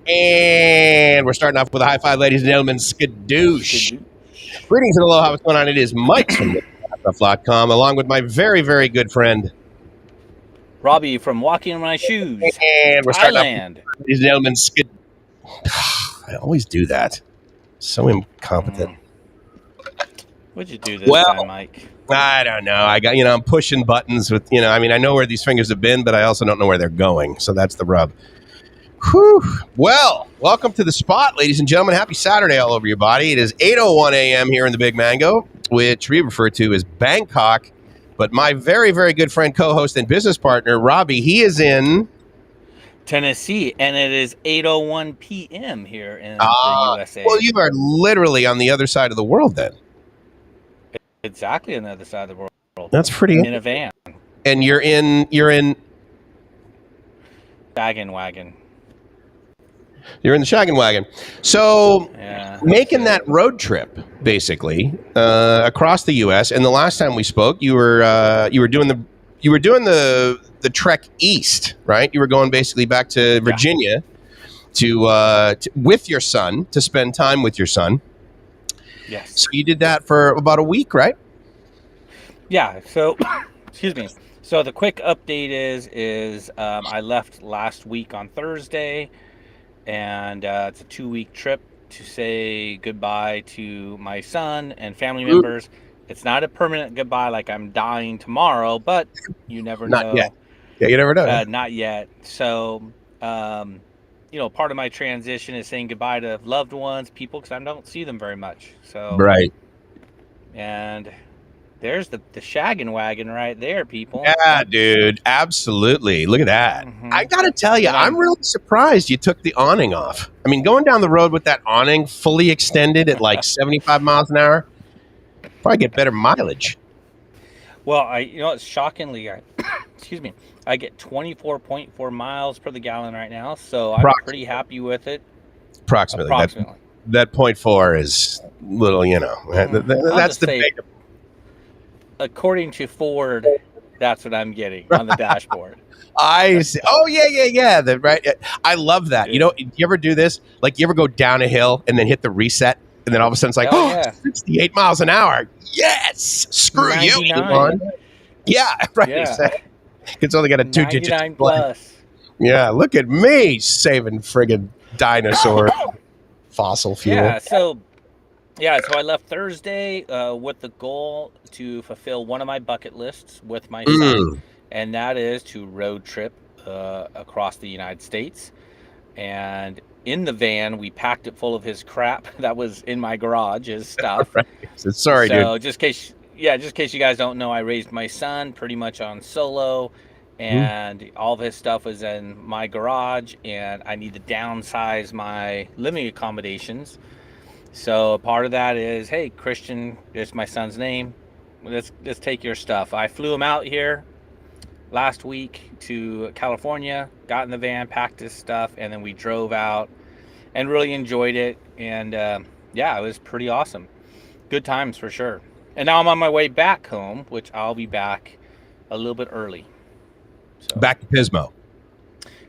And we're starting off with a high five, ladies and gentlemen. Skadoosh. Greetings and aloha. What's going on? It is Mike from MATTRESS.com, along with my very, very good friend Robbie from Walking in My Shoes. And we're starting Thailand. off with, ladies and gentlemen, I always do that. So incompetent. What'd you do this time, Mike? I don't know. I'm pushing buttons with, I know where these fingers have been, but I also don't know where they're going. So that's the rub. Whew. Well, welcome to the spot, ladies and gentlemen. Happy Saturday all over your body. It is 8:01 a.m. here in the Big Mango, which we refer to as Bangkok. But my very, very good friend, co-host, and business partner, Robbie, he is in Tennessee, and it is 8:01 p.m. here in the USA. Well, you are literally on the other side of the world then. Exactly on the other side of the world. That's pretty. In a van. And you're in Shaggin' wagon. You're in the shaggin' wagon. So yeah, making that road trip basically across the U.S. And the last time we spoke, you were doing the trek east, right? You were going basically back to Virginia to with your son to spend time with your son. Yes. So you did that for about a week, right? Yeah. So excuse me. So the quick update is I left last week on Thursday. And it's a 2-week trip to say goodbye to my son and family members. It's not a permanent goodbye like I'm dying tomorrow, but you never know. Not yet. Yeah, you never know. Not yet. So, part of my transition is saying goodbye to loved ones, people, because I don't see them very much. So right. And there's the shaggin' wagon right there, people. Yeah, dude. Absolutely. Look at that. Mm-hmm. I got to tell you, I'm really surprised you took the awning off. I mean, going down the road with that awning fully extended at like 75 miles an hour, probably get better mileage. Well, it's shockingly, excuse me, I get 24.4 miles per the gallon right now. So I'm pretty happy with it. Approximately. That 0.4 is little, that's the big. According to Ford, that's what I'm getting on the dashboard. I see. Oh, yeah. Right. I love that. Yeah. Do you ever do this? Like, you ever go down a hill and then hit the reset, and then all of a sudden it's like, 68 miles an hour. Yes. Screw 99. You. Elon. Yeah, right. Yeah. It's only got a 2-digit 99 plus. Yeah, look at me saving friggin' dinosaur fossil fuel. So I left Thursday with the goal to fulfill one of my bucket lists with my son, and that is to road trip across the United States. And in the van, we packed it full of his crap that was in my garage, his stuff. Right. Sorry, dude. So just in case you guys don't know, I raised my son pretty much on solo, and all of his stuff was in my garage, and I need to downsize my living accommodations. So part of that is, hey, Christian, it's my son's name. Let's take your stuff. I flew him out here last week to California, got in the van, packed his stuff, and then we drove out and really enjoyed it. And it was pretty awesome. Good times for sure. And now I'm on my way back home, which I'll be back a little bit early. So, back to Pismo.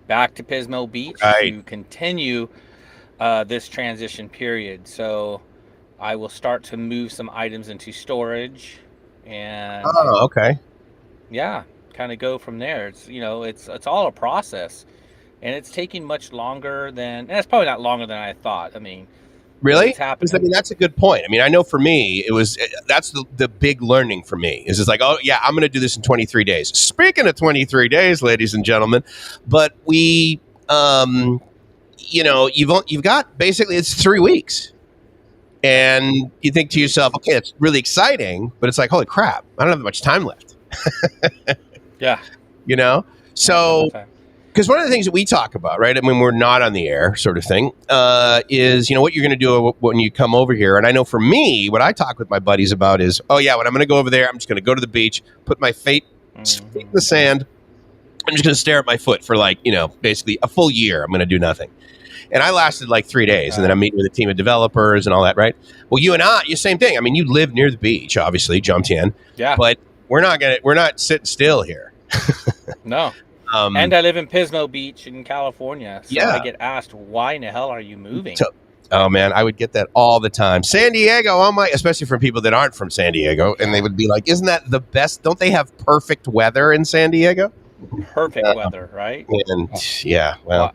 Back to Pismo Beach to continue this transition period. So I will start to move some items into storage and kind of go from there. It's it's all a process, and it's taking much longer than, and it's probably not longer than I thought. I mean, really? It's happening. I mean, that's a good point. I mean, I know for me, that's the big learning for me is it's like, oh yeah, I'm going to do this in 23 days. Speaking of 23 days, ladies and gentlemen, but we, you've got basically it's 3 weeks, and you think to yourself, okay, it's really exciting, but it's like, holy crap, I don't have much time left. Yeah. So because one of the things that we talk about, right, I mean, we're not on the air sort of thing, is, what you're going to do when you come over here. And I know for me, what I talk with my buddies about is, when I'm going to go over there, I'm just going to go to the beach, put my feet in the sand. I'm just going to stare at my foot for basically a full year. I'm going to do nothing. And I lasted like 3 days, and then I'm meeting with a team of developers and all that, right? Well, you and I, same thing. I mean, you live near the beach, obviously, Jomtien. Yeah. But we're not sitting still here. No. And I live in Pismo Beach in California, so Yeah. I get asked, "Why in the hell are you moving?" Oh man, I would get that all the time. San Diego, oh my, especially from people that aren't from San Diego, and they would be like, "Isn't that the best? Don't they have perfect weather in San Diego?" Perfect weather, right? And yeah, well,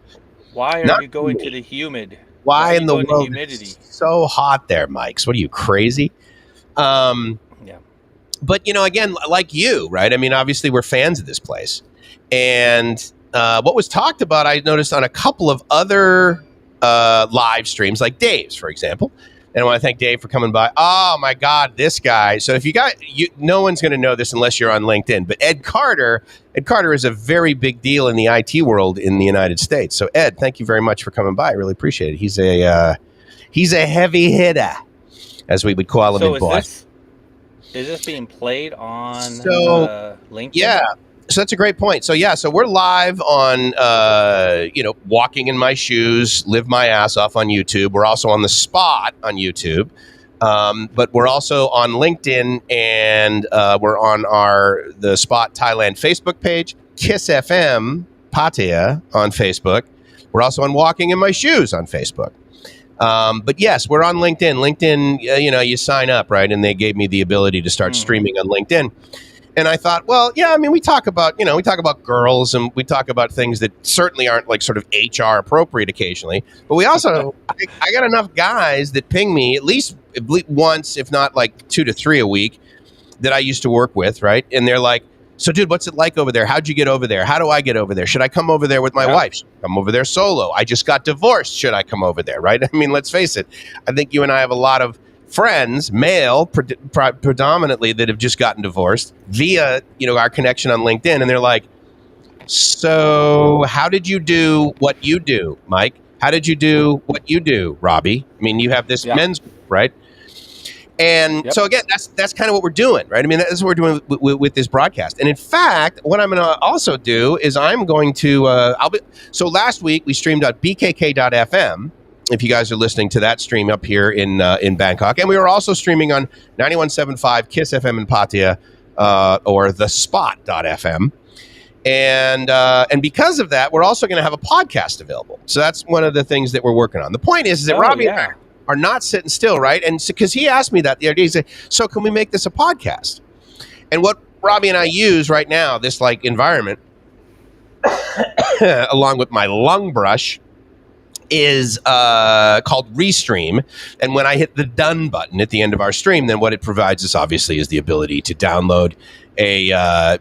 why are you going to the humid? Why in the going to world? humidity? It's so hot there, Mike. What are you, crazy? Yeah. But again, like you, right? I mean, obviously, we're fans of this place, and what was talked about, I noticed on a couple of other live streams, like Dave's, for example. And I want to thank Dave for coming by. Oh my God, this guy! So if no one's going to know this unless you're on LinkedIn. But Ed Carter is a very big deal in the IT world in the United States. So Ed, thank you very much for coming by. I really appreciate it. He's a heavy hitter, as we would call him in Boston. Is this being played on LinkedIn? Yeah. So that's a great point. So so we're live on, Walking in My Shoes, Live My Ass Off on YouTube. We're also on The Spot on YouTube. But we're also on LinkedIn, and we're on the Spot Thailand Facebook page, Kiss FM Pattaya on Facebook. We're also on Walking in My Shoes on Facebook. But yes, we're on LinkedIn. LinkedIn, you sign up, right? And they gave me the ability to start streaming on LinkedIn. And I thought, well, yeah, I mean, we talk about girls, and we talk about things that certainly aren't like sort of HR appropriate occasionally. But we also, I got enough guys that ping me at least once, if not like 2 to 3 a week, that I used to work with, right? And they're like, so dude, what's it like over there? How'd you get over there? How do I get over there? Should I come over there with my wife? Should I come over there solo? I just got divorced. Should I come over there, right? I mean, let's face it. I think you and I have a lot of friends, male predominantly, that have just gotten divorced via our connection on LinkedIn, and they're like, so how did you do what you do, Mike? How did you do what you do, Robbie? I mean, you have this men's group, right? And so again, that's kind of what we're doing, right? I mean, that's what we're doing with this broadcast. And in fact, what I'm going to also do is I'm going to so last week we streamed on bkk.fm. If you guys are listening to that stream up here in Bangkok. And we were also streaming on 91.75 Kiss FM in Pattaya, or the spot.fm. And because of that, we're also going to have a podcast available. So that's one of the things that we're working on. The point is that Robbie and I are not sitting still, right? And because he asked me that the other day, he said, so can we make this a podcast? And what Robbie and I use right now, this like environment, along with my lung brush, is called Restream. And when I hit the done button at the end of our stream, then what it provides us obviously is the ability to download a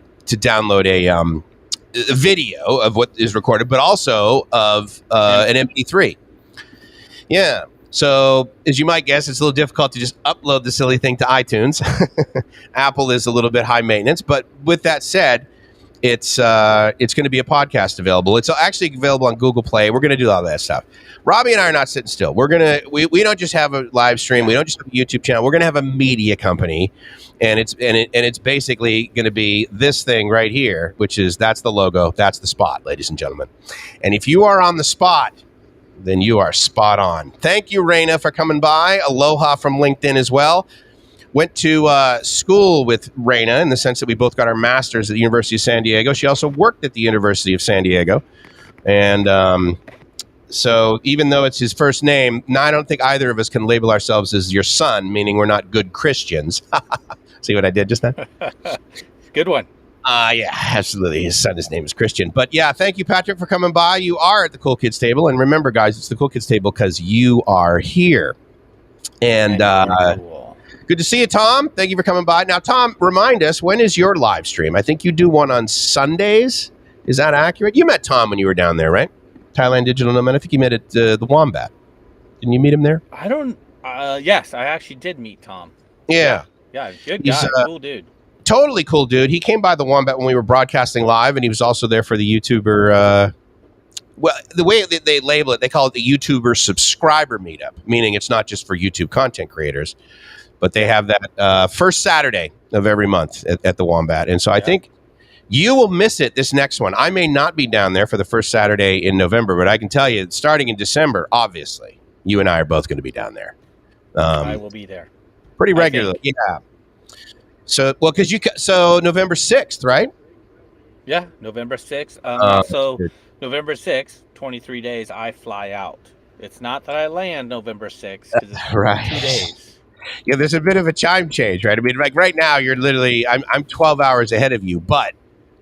video of what is recorded, but also of an MP3. Yeah. So as you might guess, it's a little difficult to just upload the silly thing to iTunes. Apple is a little bit high maintenance, but with that said, it's going to be a podcast available. It's actually available on Google Play. We're going to do all that stuff. Robbie and I are not sitting still. We don't just have a live stream. We don't just have a YouTube channel. We're going to have a media company, and it's basically going to be this thing right here, that's the logo. That's the Spot, ladies and gentlemen. And if you are on the Spot, then you are spot on. Thank you, Raina, for coming by. Aloha from LinkedIn as well. Went to school with Raina in the sense that we both got our masters at the University of San Diego. She also worked at the University of San Diego. And so even though it's his first name, I don't think either of us can label ourselves as your son, meaning we're not good Christians. See what I did just then? Good one. Yeah, absolutely. His name is Christian. But yeah, thank you, Patrick, for coming by. You are at the Cool Kids table. And remember, guys, it's the Cool Kids table because you are here. And good to see you, Tom. Thank you for coming by. Now, Tom, remind us, when is your live stream? I think you do one on Sundays. Is that accurate? You met Tom when you were down there, right? Thailand Digital Nomad. I think you met at the Wombat. Didn't you meet him there? I don't. Yes, I actually did meet Tom. Yeah. Yeah, good guy. Cool dude. Totally cool dude. He came by the Wombat when we were broadcasting live, and he was also there for the YouTuber. Well, the way they label it, they call it the YouTuber subscriber meetup, meaning it's not just for YouTube content creators, but they have that first Saturday of every month at the Wombat. And so I think you will miss it this next one. I may not be down there for the first Saturday in November, but I can tell you, starting in December, obviously, you and I are both going to be down there. I will be there pretty regularly. Yeah. So, well, so November 6th, right? Yeah, November 6th. So Good. November 6th, 23 days, I fly out. It's not that I land November 6th because it's Right. 2 days. Yeah, there's a bit of a chime change, right? I mean, like right now, you're literally I'm 12 hours ahead of you, but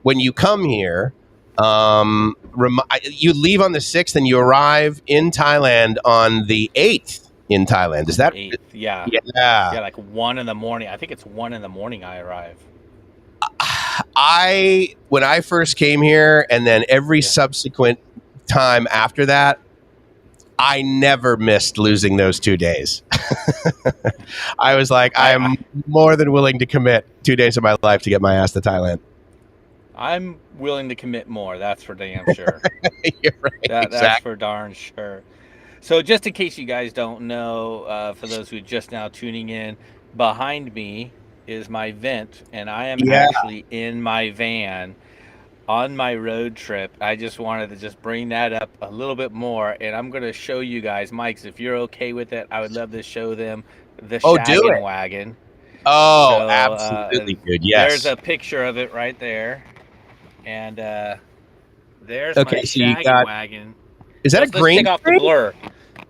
when you come here, you leave on the 6th and you arrive in Thailand on the 8th in Thailand. Is that 8th, yeah. Yeah. Yeah, like 1 in the morning. I think it's 1 in the morning I arrive. When I first came here, and then every Yeah. subsequent time after that, I never missed losing those 2 days. I was like, I'm more than willing to commit 2 days of my life to get my ass to Thailand. I'm willing to commit more. That's for damn sure. You're right. That's for darn sure. So just in case you guys don't know, for those who are just now tuning in, behind me is my vent, and I am actually in my van on my road trip. I just wanted to just bring that up a little bit more, and I'm going to show you guys, Mike's, if you're okay with it, I would love to show them the shaggin' wagon. Oh, So, absolutely good. Yes. There's a picture of it right there. And there's Okay, my so you shaggin' got- wagon. Is that a green Let's take off the screen? blur.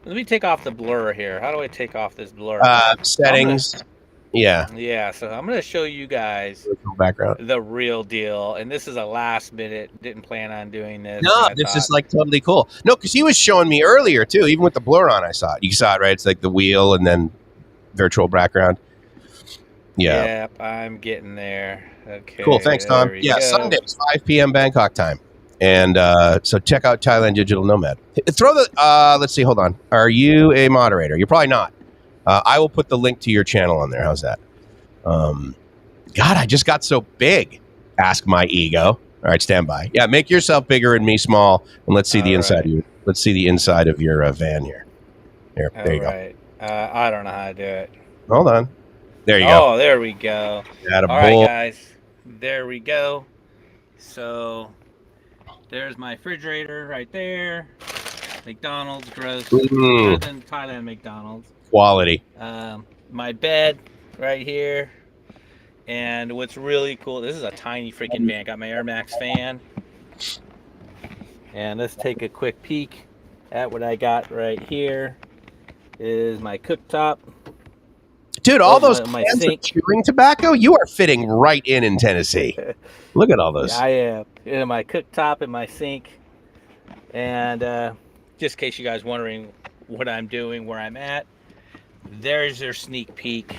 Let me take off the blur here. How do I take off this blur? Settings. Yeah, so I'm going to show you guys Background. the real deal. And this is a last minute. Didn't plan on doing this. No, this is like totally cool. No, because he was showing me earlier too. Even with the blur on, I saw it. You saw it, right? It's like the wheel and then virtual background. Yeah. Yep, I'm getting there. Okay. Cool. Thanks, Tom. there we Yeah, go. Sundays, 5 p.m. Bangkok time. And so check out Thailand Digital Nomad. Throw the, let's see, hold on. Are you a moderator? You're probably not. I will put the link to your channel on there. How's that? God, I just got so big. Ask my ego. All right, stand by. Yeah, make yourself bigger and me small, and let's see the inside of you. Let's see the inside of your van here. There you go. I don't know how to do it. Hold on. There you go. Oh, there we go. All right, guys. There we go. So there's my refrigerator right there. McDonald's, gross. Better than Thailand McDonald's. Quality. My bed right here. And what's really cool, this is a tiny freaking van. Got my Air Max fan. And let's take a quick peek at what I got right here. Is my cooktop. Dude, all those cans of chewing tobacco, you are fitting right in Tennessee. Look at all those. Yeah, I am. In my cooktop and my sink. And just in case you guys wondering what I'm doing, where I'm at, there's your sneak peek.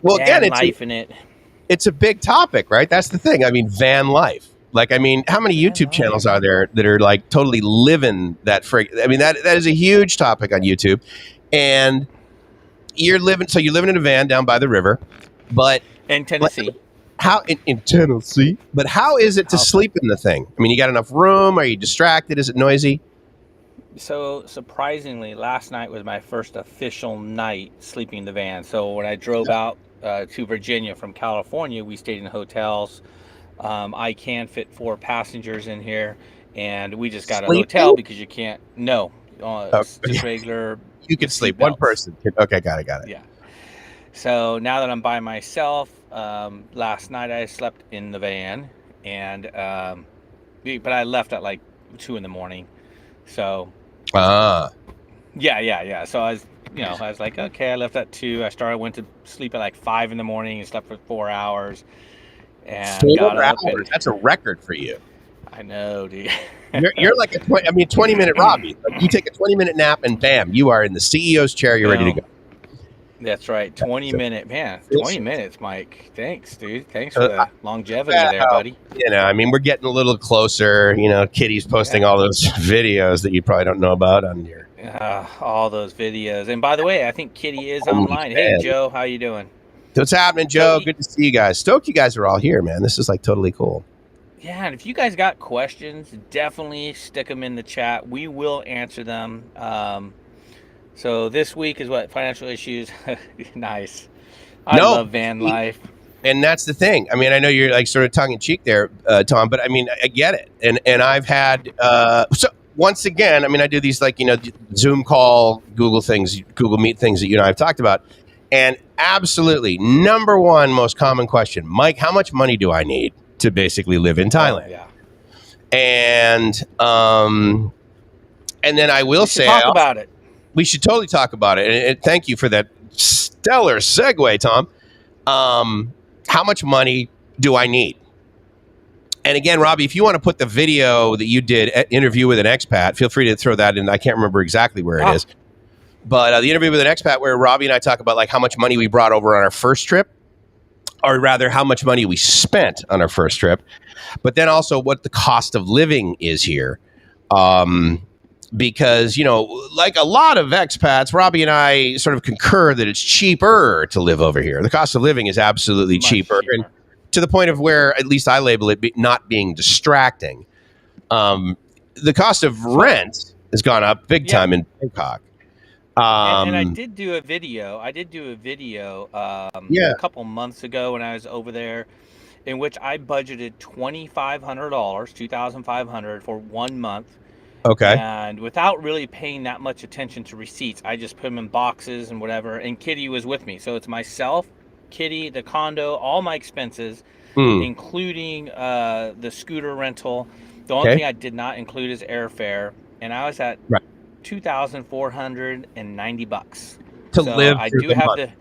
Well, again, it's a big topic, right? That's the thing. I mean, van life. Like, I mean, how many YouTube channels are there that are like totally living that I mean, that is a huge topic on YouTube. And you're living in a van down by the river, but in Tennessee. How in Tennessee? But how is it to sleep in the thing? I mean, you got enough room? Are you distracted? Is it noisy? So surprisingly, last night was my first official night sleeping in the van. So when I drove out to Virginia from California, we stayed in hotels. I can fit 4 passengers in here, and we just got a hotel because you can't. No, just regular. You can sleep. One person. Okay, got it. Yeah. So now that I'm by myself, last night I slept in the van, and but I left at like 2 in the morning. So. Yeah. So I was like, okay, I left at 2. Went to sleep at like 5 in the morning and slept for 4 hours. And 4 hours? That's a record for you. I know, dude. You're like a 20-minute Robbie. Like you take a 20-minute nap and bam, you are in the CEO's chair. You're ready to go. That's right. 20 minutes, Mike. Thanks, dude. Thanks for the longevity there, buddy. I mean, we're getting a little closer. Kitty's posting all those videos that you probably don't know about on your. All those videos. And by the way, I think Kitty is online. Hey, Joe, how you doing? What's happening, Joe? Good to see you guys. Stoked you guys are all here, man. This is like totally cool. Yeah, and if you guys got questions, definitely stick them in the chat. We will answer them. So this week is what? Financial issues. Nice. I love van life. And that's the thing. I mean, I know you're like sort of tongue in cheek there, Tom, but I mean, I get it. And I've had, so once again, I mean, I do these like, Zoom call, Google Meet things that you and I have talked about. And absolutely, number one most common question, Mike, how much money do I need? to basically live in Thailand. Oh, yeah. And then I will say, talk about it. We should totally talk about it. And thank you for that stellar segue, Tom. How much money do I need? And again, Robbie, if you want to put the video that you did, interview with an expat, feel free to throw that in. I can't remember exactly where it is. But the interview with an expat where Robbie and I talk about like how much money we brought over on our first trip, or rather how much money we spent on our first trip, but then also what the cost of living is here. Because, you know, like a lot of expats, Robbie and I sort of concur that it's cheaper to live over here. The cost of living is absolutely cheaper. And to the point of where, at least I label it not being distracting. The cost of rent has gone up big time in Bangkok. And I did do a video. A couple months ago when I was over there, in which I budgeted $2,500, $2,500 for 1 month. Okay. And without really paying that much attention to receipts, I just put them in boxes and whatever. And Kitty was with me, so it's myself, Kitty, the condo, all my expenses, including the scooter rental. The only thing I did not include is airfare, and I was at $2,490 to live. I do have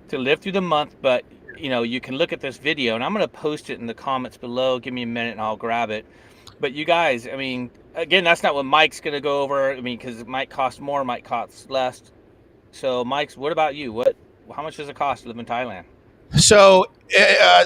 to live through the month, but you know, you can look at this video, and I'm going to post it in the comments below. Give me a minute, and I'll grab it. But you guys, I mean, again, that's not what Mike's going to go over. I mean, because it might cost more, might cost less. So, Mike's, what about you? How much does it cost to live in Thailand? So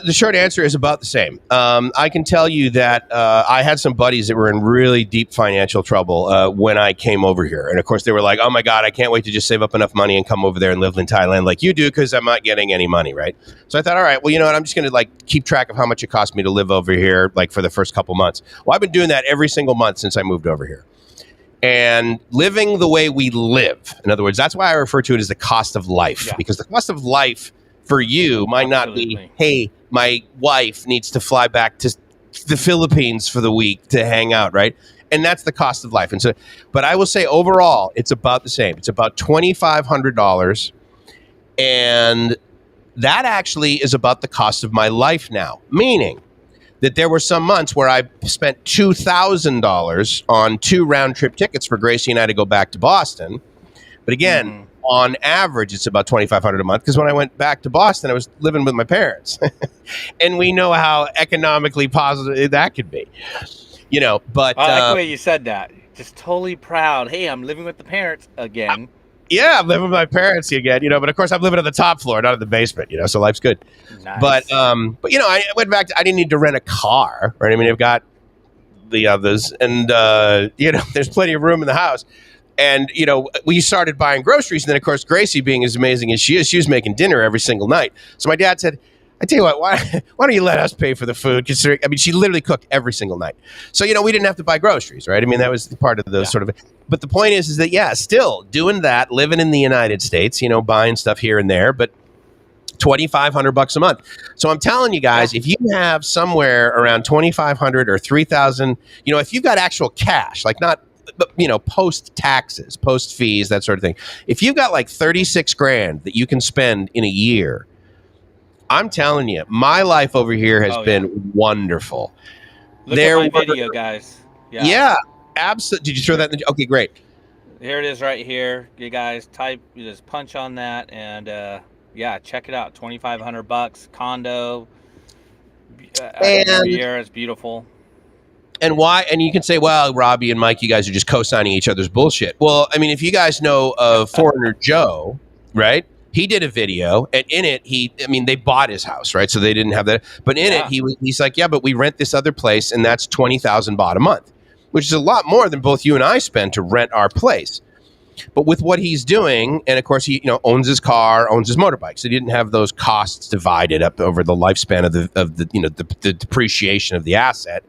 the short answer is about the same. I can tell you that I had some buddies that were in really deep financial trouble when I came over here. And of course, they were like, oh my God, I can't wait to just save up enough money and come over there and live in Thailand like you do, because I'm not getting any money, right? So I thought, all right, well, you know what? I'm just going to like keep track of how much it cost me to live over here, like for the first couple months. Well, I've been doing that every single month since I moved over here. And living the way we live, in other words, that's why I refer to it as the cost of life, because the cost of life for you might not be, hey, my wife needs to fly back to the Philippines for the week to hang out, right? And that's the cost of life. And so, but I will say overall, it's about the same. It's about $2,500. And that actually is about the cost of my life now, meaning that there were some months where I spent $2,000 on 2 round-trip tickets for Gracie and I to go back to Boston. But again, on average, it's about $2,500 a month, because when I went back to Boston, I was living with my parents. And we know how economically positive that could be. You know, but I like the way you said that. Just totally proud. Hey, I'm living with the parents again. Yeah, I'm living with my parents again, you know, but of course I'm living on the top floor, not in the basement, you know, so life's good. Nice. But you know, I went back to, I didn't need to rent a car, right? I mean, I've got the others, and you know, there's plenty of room in the house. And, you know, we started buying groceries. And then, of course, Gracie, being as amazing as she is, she was making dinner every single night. So my dad said, I tell you what, why don't you let us pay for the food? Considering, I mean, she literally cooked every single night. So, you know, we didn't have to buy groceries, right? I mean, that was part of the sort of, but the point is that, yeah, still doing that, living in the United States, you know, buying stuff here and there, but $2,500 a month. So I'm telling you guys, if you have somewhere around 2,500 or 3,000, you know, if you've got actual cash, like not, you know, post taxes, post fees, that sort of thing. If you've got like 36 grand that you can spend in a year, I'm telling you, my life over here has been wonderful. Look at my video, guys. Yeah, absolutely. Did you throw that in okay, great. Here it is right here. You guys you just punch on that, and yeah, check it out. $2,500, condo. It's beautiful. And why? And you can say, well, Robbie and Mike, you guys are just co-signing each other's bullshit. Well, I mean, if you guys know of Foreigner Joe, right? He did a video, and in it, they bought his house, right? So they didn't have that. But in it, he's like, yeah, but we rent this other place, and that's 20,000 baht a month, which is a lot more than both you and I spend to rent our place. But with what he's doing, and of course, he owns his car, owns his motorbike, so he didn't have those costs divided up over the lifespan of the depreciation of the asset.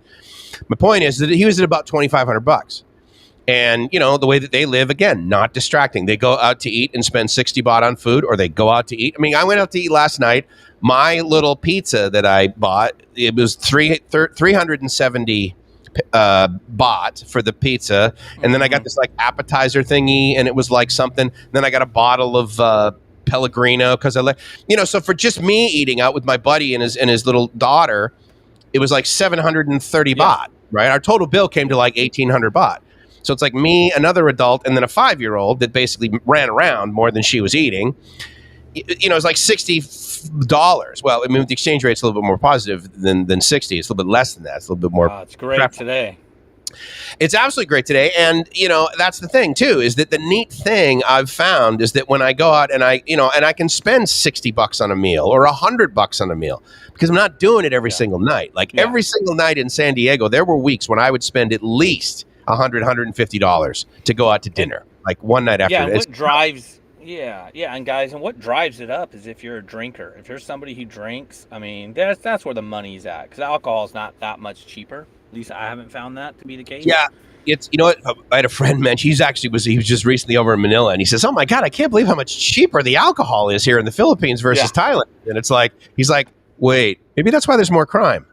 My point is that he was at about $2,500. And, you know, the way that they live, again, not distracting. They go out to eat and spend 60 baht on food, or they go out to eat. I mean, I went out to eat last night. My little pizza that I bought, it was 370 baht for the pizza. And then I got this like appetizer thingy, and it was like something. Then I got a bottle of Pellegrino, because I like, you know, so for just me eating out with my buddy and his little daughter, it was like 730 baht, right? Our total bill came to like 1,800 baht. So it's like me, another adult, and then a 5-year-old that basically ran around more than she was eating. You know, it's like $60. Well, I mean, the exchange rate's a little bit more positive than 60. It's a little bit less than that. It's a little bit more. It's great today. It's absolutely great today. And, you know, that's the thing, too, is that the neat thing I've found is that when I go out and I can spend $60 on a meal or $100 on a meal because I'm not doing it every single night. Like every single night in San Diego, there were weeks when I would spend at least $100, $150 to go out to dinner, like one night after. Yeah, and what drives... Yeah, and guys, and what drives it up is if you're a drinker. If you're somebody who drinks, I mean, that's where the money's at, because alcohol is not that much cheaper. At least I haven't found that to be the case. Yeah, it's, you know what, I had a friend mention, he was just recently over in Manila, and he says, oh my God, I can't believe how much cheaper the alcohol is here in the Philippines versus Thailand. And it's like, he's like, wait, maybe that's why there's more crime.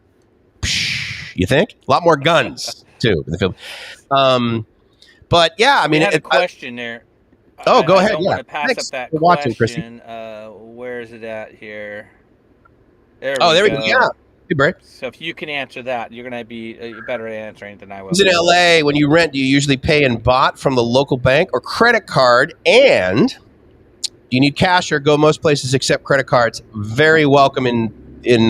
You think? A lot more guns, too, in the Philippines. But yeah, I mean, I had a question there. Oh, go ahead. I don't want to pass Thanks up that for watching, question. Where is it at here? There we go. Yeah. Hey, Bray. So if you can answer that, you're going to be better at answering than I will. In LA, when you rent, do you usually pay in baht from the local bank or credit card? And do you need cash or go most places except credit cards? Very welcome in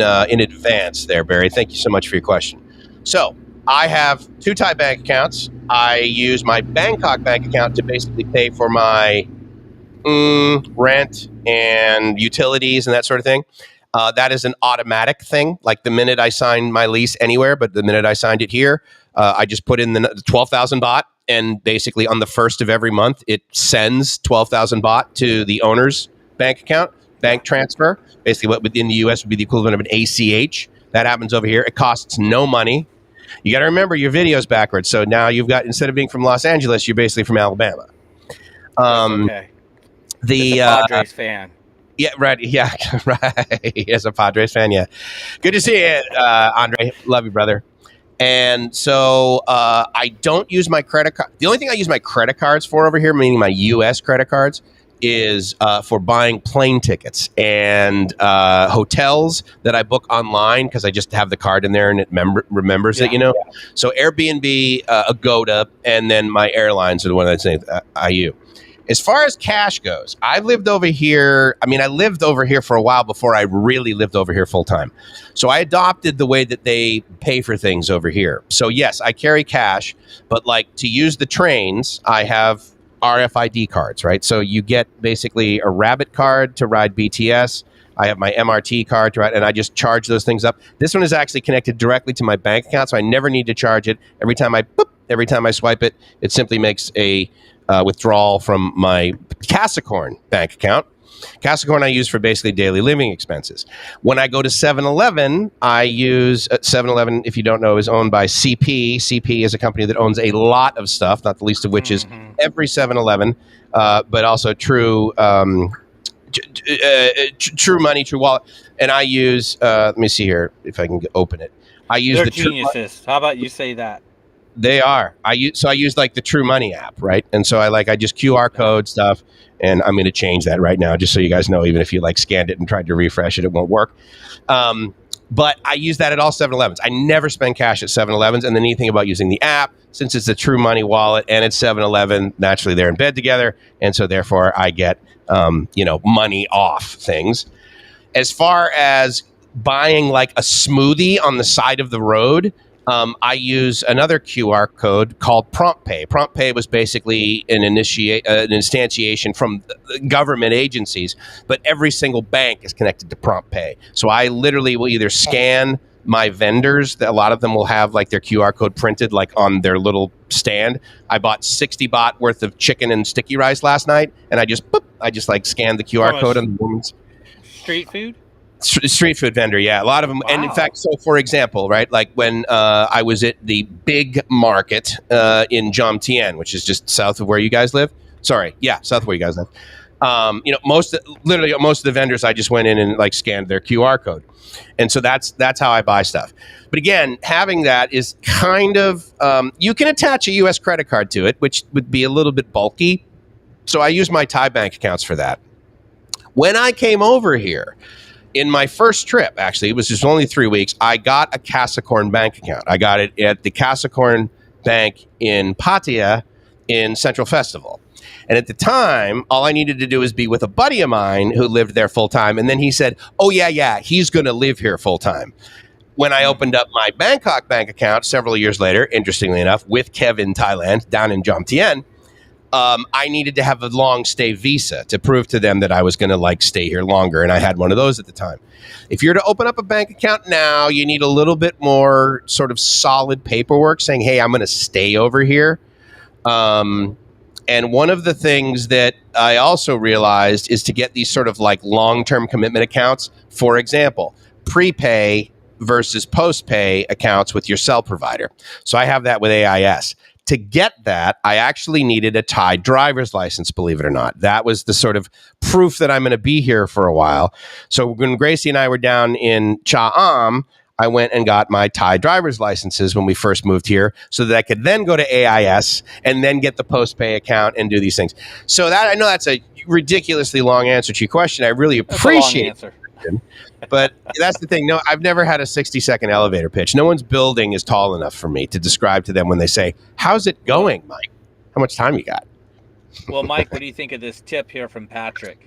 advance there, Barry. Thank you so much for your question. So I have 2 Thai bank accounts. I use my Bangkok bank account to basically pay for my rent and utilities and that sort of thing. That is an automatic thing. Like the minute I signed my lease anywhere, but the minute I signed it here, I just put in the 12,000 baht. And basically on the first of every month, it sends 12,000 baht to the owner's bank account, bank transfer. Basically what within the US would be the equivalent of an ACH. That happens over here. It costs no money. You got to remember your video's backwards. So now you've got, instead of being from Los Angeles, you're basically from Alabama. Okay. The Padres fan. Yeah, right. Yeah, right. As a Padres fan, yeah. Good to see you, Andre. Love you, brother. And so I don't use my credit card. The only thing I use my credit cards for over here, meaning my U.S. credit cards, is for buying plane tickets and hotels that I book online because I just have the card in there and it remembers it, you know. Yeah. So Airbnb, Agoda, and then my airlines are the one that's IU. As far as cash goes, I lived over here. I mean, I lived over here for a while before I really lived over here full time. So I adopted the way that they pay for things over here. So yes, I carry cash, but like to use the trains, I have RFID cards, right? So you get basically a rabbit card to ride BTS. I have my MRT card to ride, and I just charge those things up. This one is actually connected directly to my bank account, so I never need to charge it. Every time I swipe it, it simply makes a withdrawal from my Casacorn bank account. Casacorn I use for basically daily living expenses. When I go to 7-Eleven, I use 7-Eleven, if you don't know, is owned by CP. CP is a company that owns a lot of stuff, not the least of which is every 7-Eleven, but also True Money, True Wallet. And I use, let me see here if I can open it. They're geniuses. How about you say that? They are. I use like the True Money app, right? And so I just QR code stuff, and I'm going to change that right now, just so you guys know. Even if you like scanned it and tried to refresh it, it won't work. But I use that at all 7-Elevens. I never spend cash at 7-Elevens. And the neat thing about using the app, since it's a True Money wallet and it's 7-Eleven, naturally they're in bed together, and so therefore I get money off things. As far as buying like a smoothie on the side of the road, I use another QR code called Prepay. Prepay was basically an instantiation from government agencies, but every single bank is connected to Prepay. So I literally will either scan my vendors, a lot of them will have like their QR code printed like on their little stand. I bought 60 baht worth of chicken and sticky rice last night, and I just like scanned the QR code on the woman's street food. Street food vendor, yeah, a lot of them. Wow. And in fact, so for example, right, like when I was at the big market in Jomtien, which is just south of where you guys live. Sorry, yeah, south of where you guys live. Most of the vendors, I just went in and like scanned their QR code, and so that's how I buy stuff. But again, having that is kind of you can attach a U.S. credit card to it, which would be a little bit bulky. So I use my Thai bank accounts for that. When I came over here, in my first trip, actually, it was just only 3 weeks, I got a Casacorn bank account. I got it at the Casacorn Bank in Pattaya in Central Festival. And at the time, all I needed to do was be with a buddy of mine who lived there full time. And then he said, oh, yeah, he's going to live here full time. When I opened up my Bangkok bank account several years later, interestingly enough, with Kev in Thailand, down in Jomtien, I needed to have a long stay visa to prove to them that I was going to like stay here longer. And I had one of those at the time. If you're to open up a bank account now, you need a little bit more sort of solid paperwork saying, hey, I'm going to stay over here. And one of the things that I also realized is to get these sort of like long-term commitment accounts. For example, Prepay versus Postpay accounts with your cell provider. So I have that with AIS. To get that, I actually needed a Thai driver's license, believe it or not. That was the sort of proof that I'm going to be here for a while. So when Gracie and I were down in Cha Am, I went and got my Thai driver's licenses when we first moved here so that I could then go to AIS and then get the Postpay account and do these things. So that I know that's a ridiculously long answer to your question. I really appreciate it. But that's the thing. No, I've never had a 60-second elevator pitch. No one's building is tall enough for me to describe to them when they say, how's it going, Mike? How much time you got? Well, Mike, what do you think of this tip here from Patrick?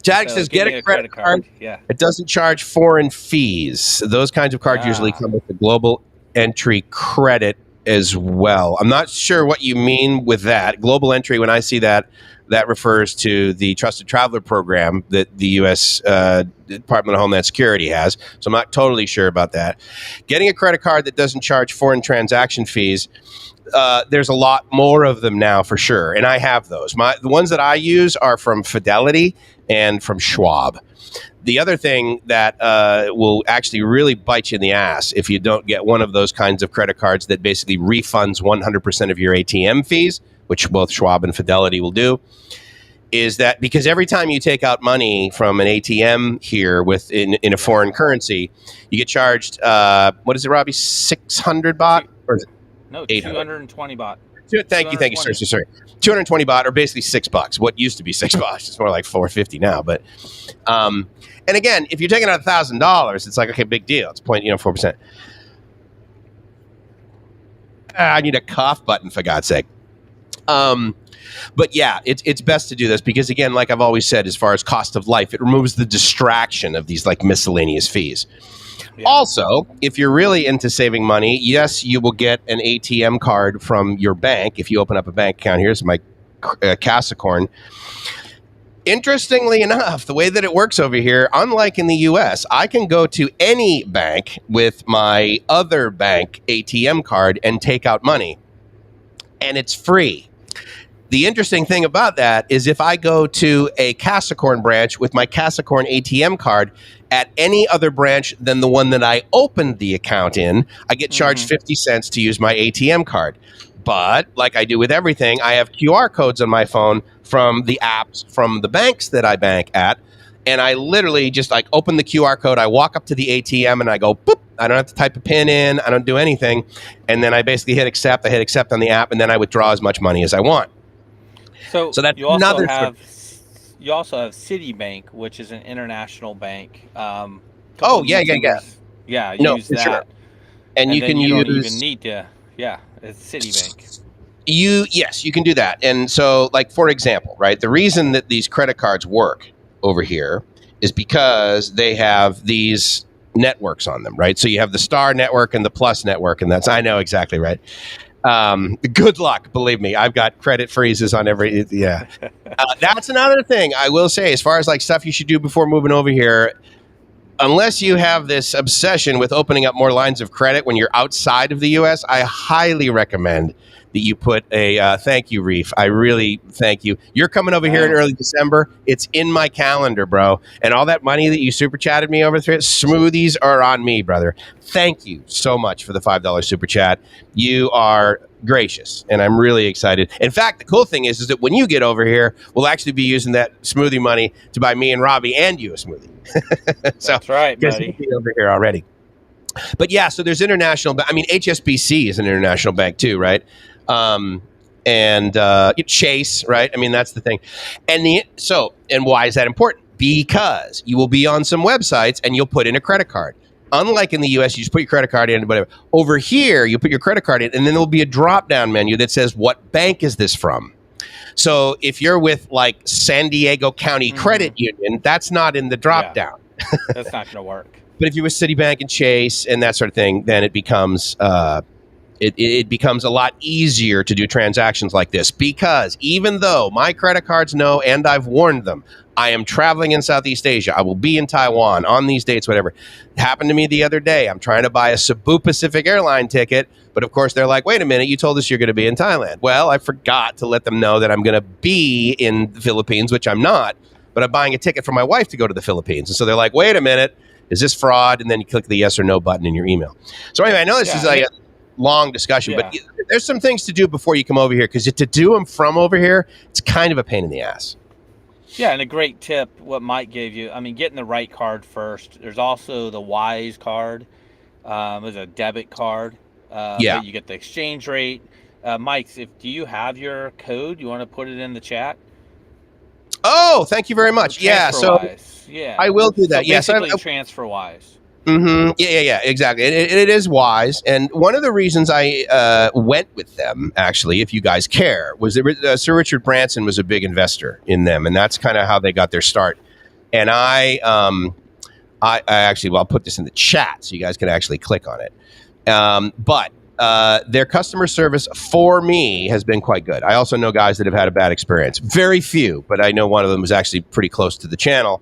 Jack says, get a credit card. Yeah. It doesn't charge foreign fees. Those kinds of cards usually come with the global entry credit as well. I'm not sure what you mean with that. Global entry, when I see that, that refers to the Trusted Traveler program that the U.S. Department of Homeland Security has. So I'm not totally sure about that. Getting a credit card that doesn't charge foreign transaction fees, there's a lot more of them now for sure. And I have those. The ones that I use are from Fidelity and from Schwab. The other thing that will actually really bite you in the ass if you don't get one of those kinds of credit cards that basically refunds 100% of your ATM fees, which both Schwab and Fidelity will do, is that because every time you take out money from an ATM here in a foreign currency, you get charged, what is it, Robbie, 600 baht? Or is it? No, 220 baht. Thank you, sir. Sorry. 220 baht, or basically $6. What used to be $6, it's more like $4.50 now. But, and again, if you're taking out $1,000, it's like, okay, big deal. It's 4%. I need a cough button, for God's sake. But yeah, it's best to do this because, again, like I've always said, as far as cost of life, it removes the distraction of these like miscellaneous fees. Yeah. Also, if you're really into saving money, yes, you will get an ATM card from your bank if you open up a bank account. Here's my Casacorn. Interestingly enough, the way that it works over here, unlike in the U.S., I can go to any bank with my other bank ATM card and take out money, and it's free. The interesting thing about that is if I go to a Casacorn branch with my Casacorn ATM card at any other branch than the one that I opened the account in, I get charged 50 cents to use my ATM card. But like I do with everything, I have QR codes on my phone from the apps from the banks that I bank at. And I literally just like open the QR code. I walk up to the ATM and I go, boop. I don't have to type a PIN in. I don't do anything. And then I basically hit accept. I hit accept on the app, and then I withdraw as much money as I want. So that's you also another have Citibank, which is an international bank. Yeah. Use that. Sure. And you can you use. Don't even need to. Yeah, it's Citibank. Yes, you can do that. And so, like for example, right, the reason that these credit cards work over here is because they have these networks on them, right? So you have the Star network and the Plus network, and that's I know exactly right. Good luck, believe me. I've got credit freezes on every. Yeah, that's another thing I will say as far as like stuff you should do before moving over here. Unless you have this obsession with opening up more lines of credit when you're outside of the U.S., I highly recommend that you put a thank you, Reef. I really thank you. You're coming over here in early December. It's in my calendar, bro. And all that money that you super chatted me over through, smoothies are on me, brother. Thank you so much for the $5 super chat. You are gracious, and I'm really excited. In fact, the cool thing is that when you get over here, we'll actually be using that smoothie money to buy me and Robbie and you a smoothie. So, that's right, buddy. You'll be over here already. But yeah, so there's international. I mean, HSBC is an international bank too, right? And Chase, right? I mean, that's the thing. And why is that important? because you will be on some websites and you'll put in a credit card. Unlike in the US, you just put your credit card in and whatever. Over here, you put your credit card in, and then there'll be a drop-down menu that says, what bank is this from? So if you're with like San Diego County Credit Union, that's not in the drop-down. Yeah. That's not going to work. But if you're with Citibank and Chase and that sort of thing, then it becomes it becomes a lot easier to do transactions like this, because even though my credit cards know, and I've warned them, I am traveling in Southeast Asia, I will be in Taiwan on these dates, whatever. It happened to me the other day. I'm trying to buy a Cebu Pacific airline ticket, but of course they're like, wait a minute, you told us you're going to be in Thailand. Well, I forgot to let them know that I'm going to be in the Philippines, which I'm not, but I'm buying a ticket for my wife to go to the Philippines. And so they're like, wait a minute, is this fraud? And then you click the yes or no button in your email. So anyway, I know this is like a long discussion, but there's some things to do before you come over here, because to do them from over here, it's kind of a pain in the ass. Yeah, and a great tip, what Mike gave you, I mean, getting the right card first. There's also the Wise card. There's a debit card. You get the exchange rate. Mike, do you have your code? You want to put it in the chat? Oh, thank you very much. Yeah, so I will do that. Yes, Transferwise. Yeah, exactly. It is Wise, and one of the reasons I went with them, actually, if you guys care, was that Sir Richard Branson was a big investor in them, and that's kind of how they got their start. And I actually, well, I'll put this in the chat so you guys can actually click on it. But their customer service for me has been quite good. I also know guys that have had a bad experience. Very few, but I know one of them was actually pretty close to the channel.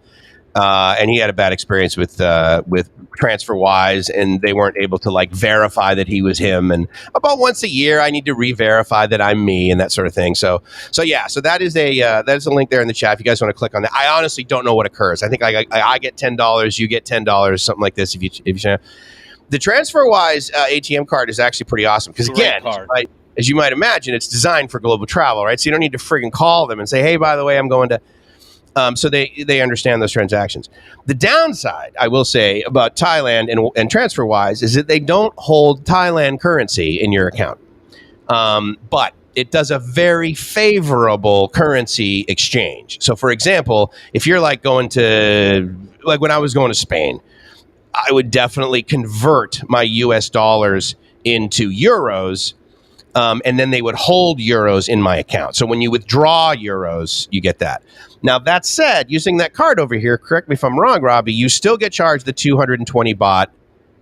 And he had a bad experience with Transferwise, and they weren't able to like verify that he was him. And about once a year, I need to re-verify that I'm me and that sort of thing. So that is a link there in the chat if you guys want to click on that. I honestly don't know what occurs. I think I get $10, you get $10, something like this. If you the Transferwise ATM card is actually pretty awesome, because again, as you might imagine, it's designed for global travel, right? So you don't need to friggin' call them and say, hey, by the way, I'm going to. So they understand those transactions. The downside, I will say, about Thailand and Transferwise is that they don't hold Thailand currency in your account. But it does a very favorable currency exchange. So, for example, if you're like going to, like when I was going to Spain, I would definitely convert my US dollars into euros. And then they would hold euros in my account. So when you withdraw euros, you get that. Now, that said, using that card over here, correct me if I'm wrong, Robbie, you still get charged the 220 baht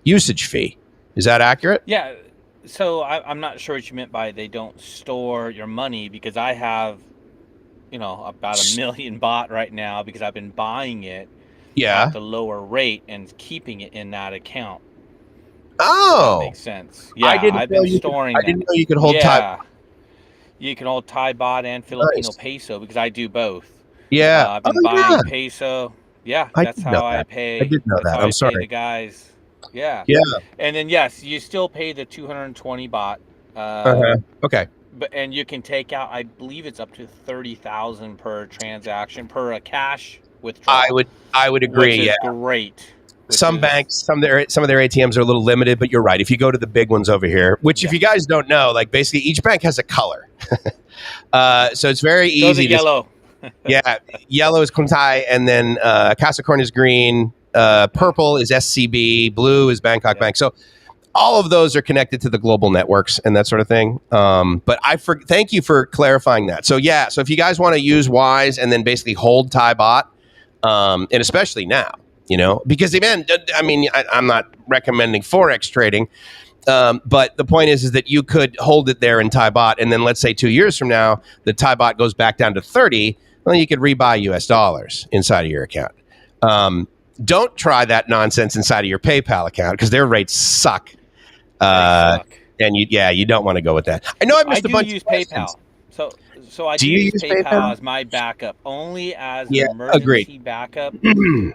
usage fee. Is that accurate? Yeah. So I'm not sure what you meant by they don't store your money, because I have, about 1 million baht right now because I've been buying it at the lower rate and keeping it in that account. Oh, that makes sense. Yeah, I've been storing. I didn't know you could hold Thai. You can hold Thai baht and Filipino peso, because I do both. Yeah, I've been buying peso. Yeah, that's how I pay. I did know that. I'm sorry, the guys. Yeah. And then yes, you still pay the 220 baht. Okay. And you can take out, I believe it's up to 30,000 per transaction per a cash withdrawal. I would agree. Which is great. Some banks, some of their ATMs are a little limited, but you're right. If you go to the big ones over here, which if you guys don't know, like basically each bank has a color. So it's very easy. Yellow. Yellow is Kuntai, and then Casacorn is green. Purple is SCB. Blue is Bangkok Bank. So all of those are connected to the global networks and that sort of thing. But thank you for clarifying that. So so if you guys want to use Wise and then basically hold Thai baht, and especially now, because again, I mean, I'm not recommending Forex trading, but the point is that you could hold it there in Thai baht, and then let's say 2 years from now, the Thai baht goes back down to 30, well, you could rebuy US dollars inside of your account. Don't try that nonsense inside of your PayPal account, because their rates suck. And you don't want to go with that. I know I missed a bunch of PayPal. So I do use PayPal as my backup, only as an emergency backup.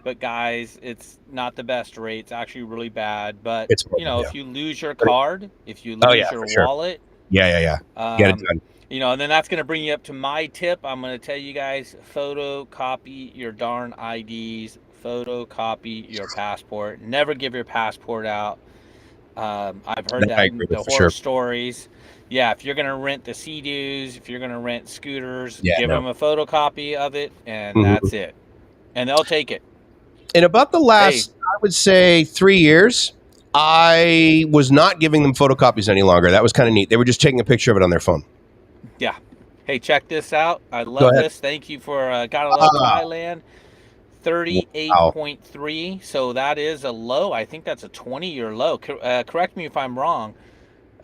But guys, it's not the best rate. It's actually really bad. But if you lose your card, if you lose your wallet, get it done. And then that's going to bring you up to my tip. I'm going to tell you guys: photocopy your darn IDs, photocopy your passport. Never give your passport out. I've heard the horror stories. Yeah, if you're going to rent the Sea-Doos, if you're going to rent scooters, give them a photocopy of it, and that's it. and they'll take it. In about the last, I would say 3 years, I was not giving them photocopies any longer. That was kind of neat. They were just taking a picture of it on their phone. Yeah. Hey, check this out. I love this. Thank you for gotta love Thailand. 38.3. So that is a low. I think that's a 20-year low. Correct me if I'm wrong.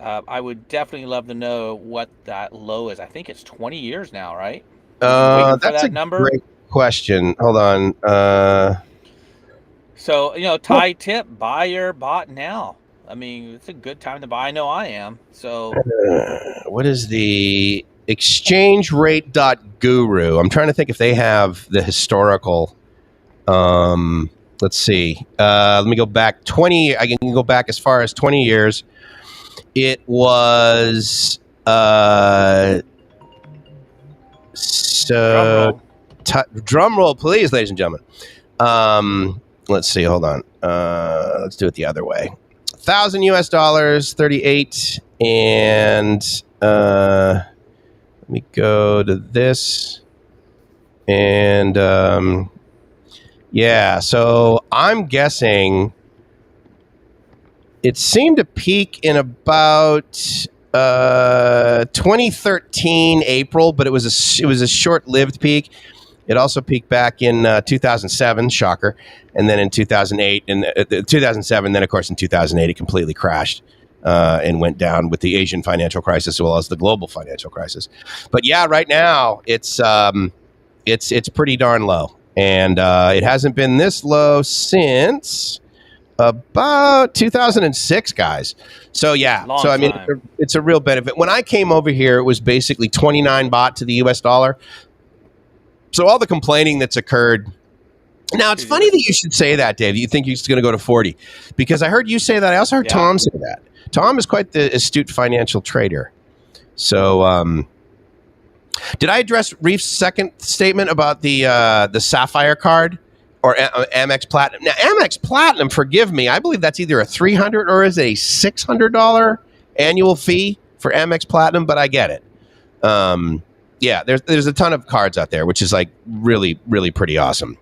I would definitely love to know what that low is. I think it's 20 years now, right? That's a great question. Hold on. So, you know, Thai tip, buy your bot now. I mean, it's a good time to buy. I know I am. So, what is the exchange rate .guru? I'm trying to think if they have the historical. Let's see. Let me go back 20. I can go back as far as 20 years. It was drum roll, please, ladies and gentlemen. Let's see. Hold on. Let's do it the other way. $1,000 $38, and let me go to this, and yeah. So I'm guessing it seemed to peak in about 2013 April, but it was a short-lived peak. It also peaked back in 2007, shocker, and then in 2008, and 2007. Then, of course, in 2008, it completely crashed and went down with the Asian financial crisis as well as the global financial crisis. But yeah, right now it's pretty darn low, and it hasn't been this low since about 2006, guys. So yeah, I mean, it's a real benefit. When I came over here, it was basically 29 baht to the US dollar. So all the complaining that's occurred. Now, it's funny that you should say that, Dave. You think it's going to go to 40. Because I heard you say that. I also heard Tom say that. Tom is quite the astute financial trader. So did I address Reef's second statement about the Sapphire card or Amex Platinum? Now, Amex Platinum, forgive me, I believe that's either a $300 or is a $600 annual fee for Amex Platinum, but I get it. Yeah, there's a ton of cards out there, which is like really, really pretty awesome.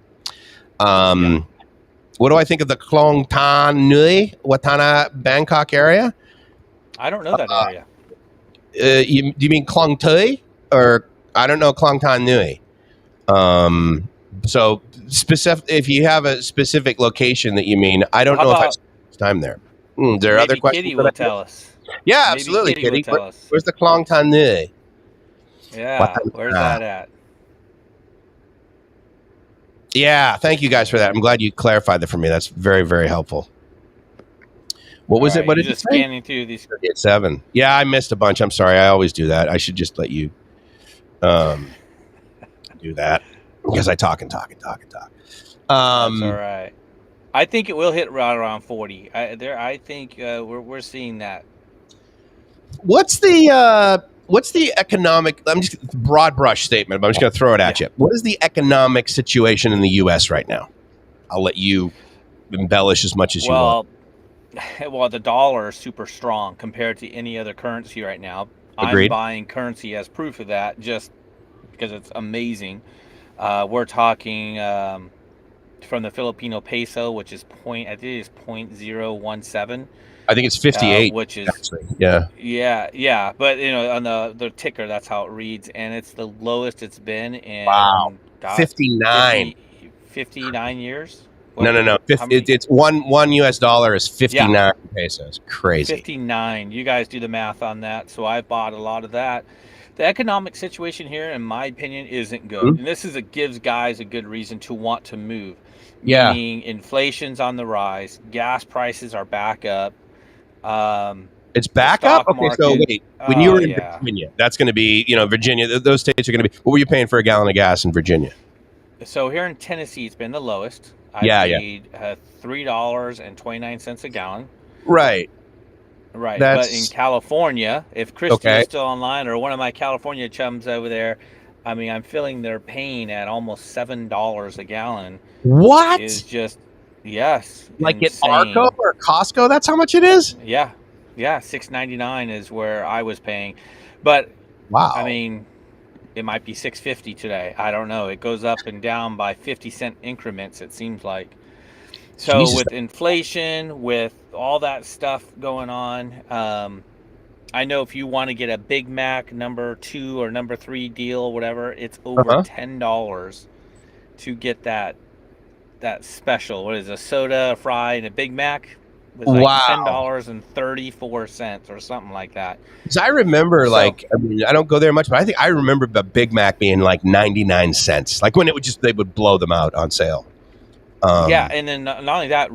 What do I think of the Klong Tan Nui, Watana, Bangkok area? I don't know that area. Do you mean Klong Tui? Or I don't know Klong Tan Nui. So specific, if you have a specific location that you mean, I don't know if I spent time there. Is there other questions? Kitty will tell us. Yeah, maybe absolutely, Kitty. Where's the Klong Tan Nui? Yeah, where's that at? Yeah, thank you guys for that. I'm glad you clarified that for me. That's very, very helpful. What was it? What did you say? Scanning through these. 7. Yeah, I missed a bunch. I'm sorry. I always do that. I should just let you do that because I talk and talk and talk and talk. That's all right. I think it will hit right around 40. I think we're seeing that. What's the economic? I'm just broad brush statement, but I'm just going to throw it at you. What is the economic situation in the U.S. right now? I'll let you embellish as much as you want. Well, the dollar is super strong compared to any other currency right now. Agreed. I'm buying currency as proof of that, just because it's amazing. We're talking from the Filipino peso, which is I think it's 0.017. I think it's 58, which is actually. Yeah. But you know, on the ticker, that's how it reads, and it's the lowest it's been in 59 years. No. It's one US dollar is 59 pesos. Crazy. 59. You guys do the math on that. So I've bought a lot of that. The economic situation here, in my opinion, isn't good, and this gives guys a good reason to want to move. Yeah. Meaning inflation's on the rise, gas prices are back up. It's back up? Okay, so wait. When you were in Virginia, that's going to be, Virginia, those states are going to be, what were you paying for a gallon of gas in Virginia? So here in Tennessee, it's been the lowest. I paid $3.29 a gallon. Right. But in California, if Christy is still online or one of my California chums over there, I mean, I'm feeling they're paying at almost $7 a gallon. What? Is just, yes. Like insane. At Arco or Costco, that's how much it is? Yeah. $6.99 is where I was paying. But, wow. I mean, it might be $6.50 today. I don't know. It goes up and down by 50-cent increments, it seems like. So Jesus. with inflation, with all that stuff going on, I know if you want to get a Big Mac number 2 or number 3 deal, whatever, it's over $10 to get that special. What is it, a soda, a fry, and a Big Mac? It was like $10.34 or something like that. Because I remember, like, I mean, I don't go there much, but I think I remember the Big Mac being like 99 cents. Like when it would just, they would blow them out on sale. Yeah, and then not only that,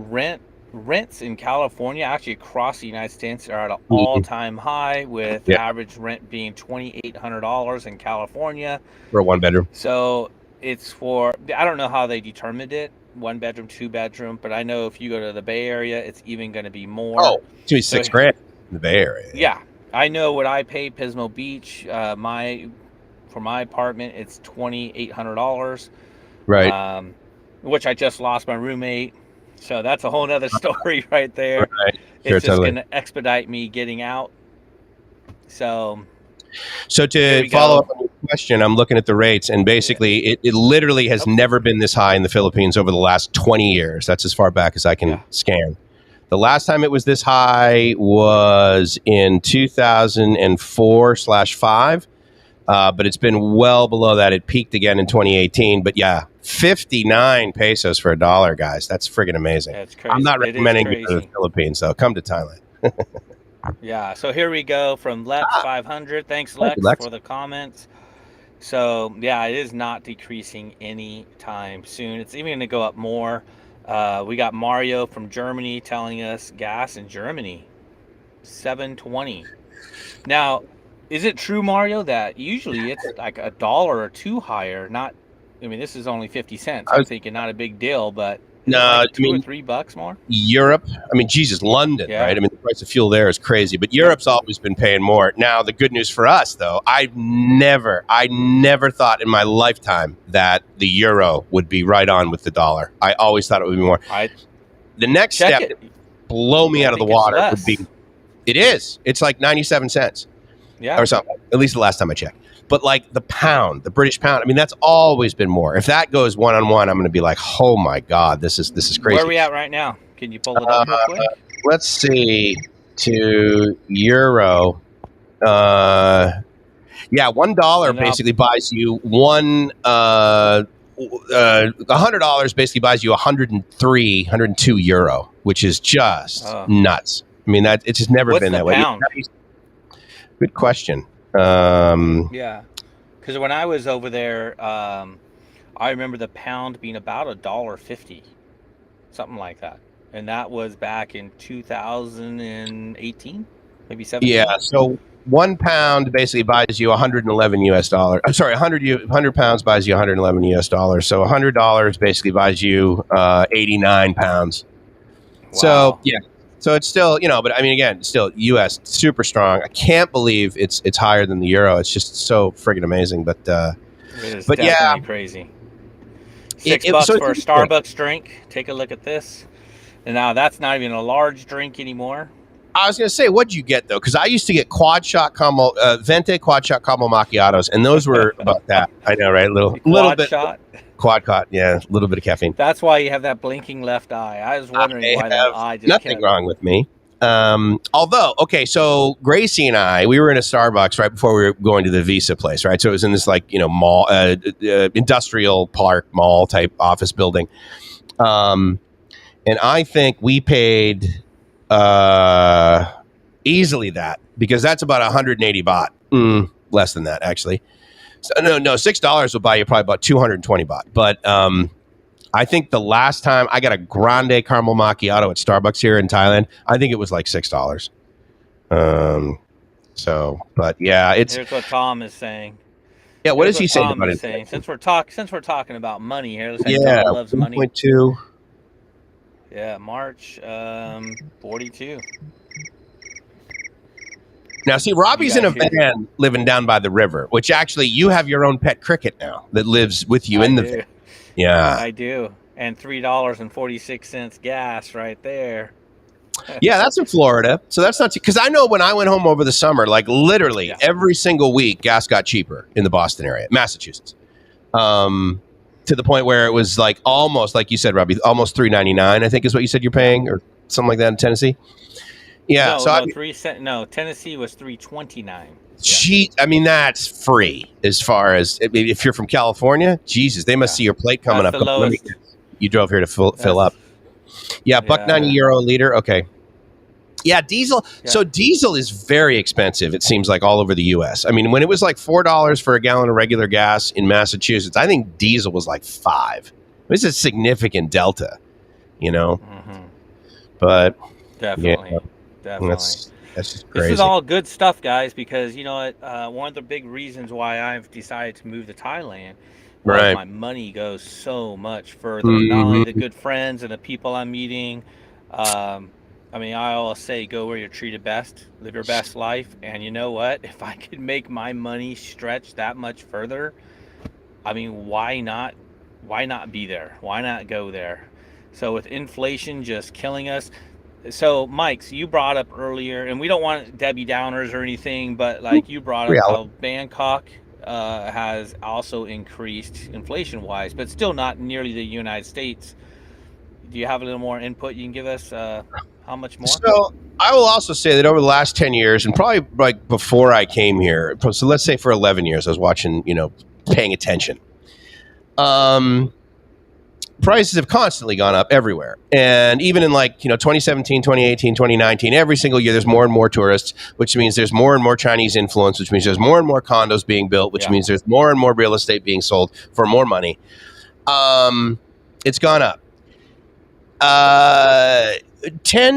rents in California, actually across the United States, are at an all-time high, with average rent being $2,800 in California for a 1-bedroom. So it's for, I don't know how they determined it, 1-bedroom, 2-bedroom, but I know if you go to the Bay Area, it's even going to be more. Oh, it's going to be $6,000 in the Bay Area. Yeah, I know what I pay Pismo Beach. For my apartment, it's $2,800. Right. Which I just lost my roommate. So that's a whole other story right there. Right. It's just going to expedite me getting out. So to follow up on your question, I'm looking at the rates, and basically it literally has never been this high in the Philippines over the last 20 years. That's as far back as I can scan. The last time it was this high was in 2004/5, but it's been well below that. It peaked again in 2018, but yeah, 59 pesos for $1, guys. That's friggin' amazing. That's crazy. I'm not recommending you to the Philippines, though. Come to Thailand. Yeah, so here we go from Lex 500. Thanks, Lex, for the comments. So, yeah, it is not decreasing anytime soon. It's even going to go up more. We got Mario from Germany telling us gas in Germany, $7.20. Now, is it true, Mario, that usually it's like $1 or $2 higher? Not, I mean, this is only 50 cents. I'm thinking not a big deal, but no, like $2 or $3 more. Europe, I mean, Jesus, London, right? I mean, the price of fuel there is crazy, but Europe's always been paying more. Now, the good news for us, though, I never thought in my lifetime that the euro would be right on with the dollar. I always thought it would be more. The next step to blow me out of the water would be, it is. It's like 97 cents. Yeah. Or something, at least the last time I checked. But like the pound, the British pound, I mean, that's always been more. If that goes one-on-one, I'm going to be like, oh my God, this is crazy. Where are we at right now? Can you pull it up real quick? Let's see. To euro. Yeah, $1 basically buys you $100 basically buys you 102 euro, which is just nuts. I mean, it's just never been that way. Pound? Good question. Yeah, because when I was over there, I remember the pound being about $1.50, something like that, and that was back in 2018, maybe 17. Yeah, so 1 pound basically buys you $111. I'm sorry, 100 pounds buys you $111. So $100 basically buys you 89 pounds. Wow. So yeah. So it's still, but I mean, again, still U.S. super strong. I can't believe it's higher than the euro. It's just so friggin' amazing. But it is definitely crazy. $6 for a Starbucks drink. Take a look at this. And now that's not even a large drink anymore. I was gonna say, what'd you get though? Because I used to get Venti quad shot caramel macchiatos, and those were about that. I know, right? Little bit. Quad shot, yeah, a little bit of caffeine. That's why you have that blinking left eye. I was wondering why that eye just nothing wrong with me. Although, okay, so Gracie and I, we were in a Starbucks right before we were going to the Visa place, right? So it was in this mall, industrial park mall type office building. And I think we paid easily that, because that's about 180 baht. Less than that, actually. So, no, $6 will buy you probably about 220 baht. But I think the last time I got a grande caramel macchiato at Starbucks here in Thailand, I think it was like $6. But yeah, it's. Here's what Tom is saying. Yeah, what is he saying about it? Since we're talking about money here, let's say Tom loves money. 1.2. Yeah, March 42. Now, see, Robbie's in a van living down by the river, which actually you have your own pet cricket now that lives with you in the van. Yeah. I do. And $3.46 gas right there. Yeah, that's in Florida. So that's not because I know when I went home over the summer, like literally every single week, gas got cheaper in the Boston area, Massachusetts, to the point where it was like almost, like you said, Robbie, almost $3.99. I think is what you said you're paying, or something like that in Tennessee. Yeah, no, Tennessee was $3.29. I mean, that's free as far as if you're from California. Jesus, they must see your plate coming that's up. The lowest. You drove here to fill up. Yeah, €1.90 a liter. Okay. Yeah, diesel. Yeah. So diesel is very expensive, it seems like, all over the U.S. I mean, when it was like $4 for a gallon of regular gas in Massachusetts, I think diesel was like $5. It's a significant delta, you know? Mm-hmm. But definitely. That's just crazy. This is all good stuff, guys, because, you know, one of the big reasons why I've decided to move to Thailand was my money goes so much further. Mm-hmm. Not only the good friends and the people I'm meeting, I mean, I always say, go where you're treated best, live your best life. And you know what? If I could make my money stretch that much further, I mean, why not be there? Why not go there? So with inflation just killing us. So, Mike, you brought up earlier, and we don't want Debbie Downers or anything, but like you brought up how Bangkok has also increased inflation-wise, but still not nearly the United States. Do you have a little more input you can give us? How much more? So I will also say that over the last 10 years, and probably like before I came here, so let's say for 11 years, I was watching, paying attention. Prices have constantly gone up everywhere. And even in 2017, 2018, 2019, every single year there's more and more tourists, which means there's more and more Chinese influence, which means there's more and more condos being built, which means there's more and more real estate being sold for more money. It's gone up. 10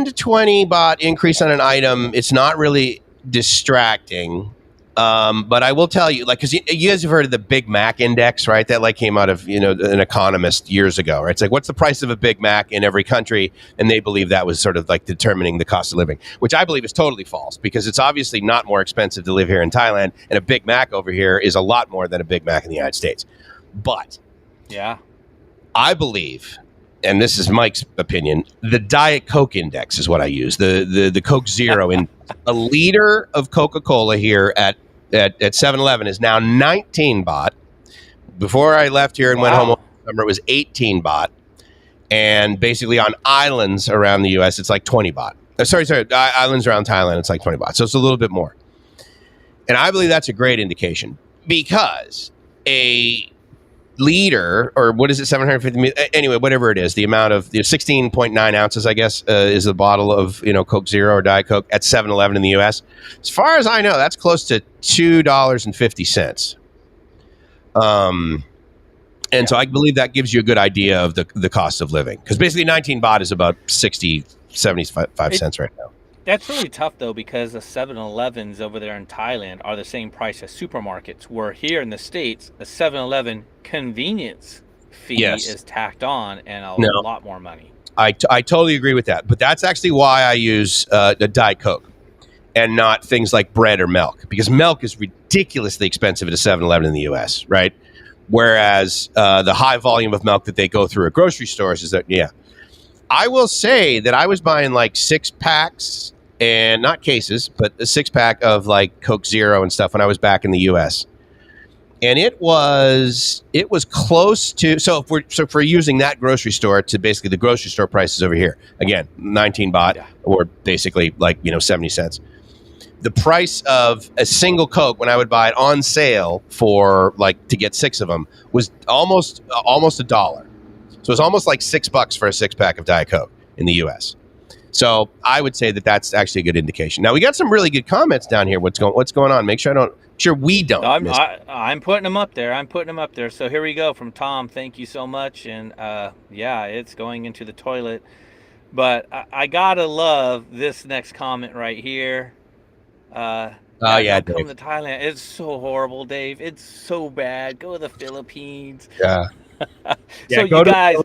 to 20 baht increase on an item, it's not really distracting. But I will tell you, because you guys have heard of the Big Mac index, right? That came out of, an economist years ago, right? It's like, what's the price of a Big Mac in every country? And they believe that was sort of like determining the cost of living, which I believe is totally false, because it's obviously not more expensive to live here in Thailand. And a Big Mac over here is a lot more than a Big Mac in the United States. But I believe, and this is Mike's opinion, the Diet Coke index is what I use. The Coke Zero. And a liter of Coca-Cola here at 7-Eleven is now 19 baht. Before I left here and went home over the summer, it was 18 baht. And basically on islands around the U.S., it's like 20 baht. Islands around Thailand, it's like 20 baht. So it's a little bit more. And I believe that's a great indication, because a liter, or what is it, 750, anyway, whatever it is, the amount of 16.9 ounces, I guess, is the bottle of Coke Zero or Diet Coke at 7-Eleven in the US. As far as I know, that's close to $2.50. And so I believe that gives you a good idea of the cost of living, because basically 19 baht is about 75 cents right now. That's really tough, though, because the 7-Elevens over there in Thailand are the same price as supermarkets, where here in the States, a 7-Eleven convenience fee is tacked on, and a lot more money. I totally agree with that. But that's actually why I use the Diet Coke and not things like bread or milk, because milk is ridiculously expensive at a 7-Eleven in the U.S., right? Whereas the high volume of milk that they go through at grocery stores is that, I will say that I was buying like 6 packs, and not cases, but a 6-pack of like Coke Zero and stuff when I was back in the U.S. And it was close to, so if we're using that grocery store to basically the grocery store prices over here, again, 19 baht, or basically like 70 cents. The price of a single Coke when I would buy it on sale for to get 6 of them was almost $1. So it was almost like $6 for a 6-pack of Diet Coke in the U.S. So I would say that that's actually a good indication. Now we got some really good comments down here. What's going on? Make sure we don't. I'm putting them up there. So here we go from Tom. Thank you so much. And it's going into the toilet. But I gotta love this next comment right here. Come to Thailand. It's so horrible, Dave. It's so bad. Go to the Philippines. Yeah. So you guys.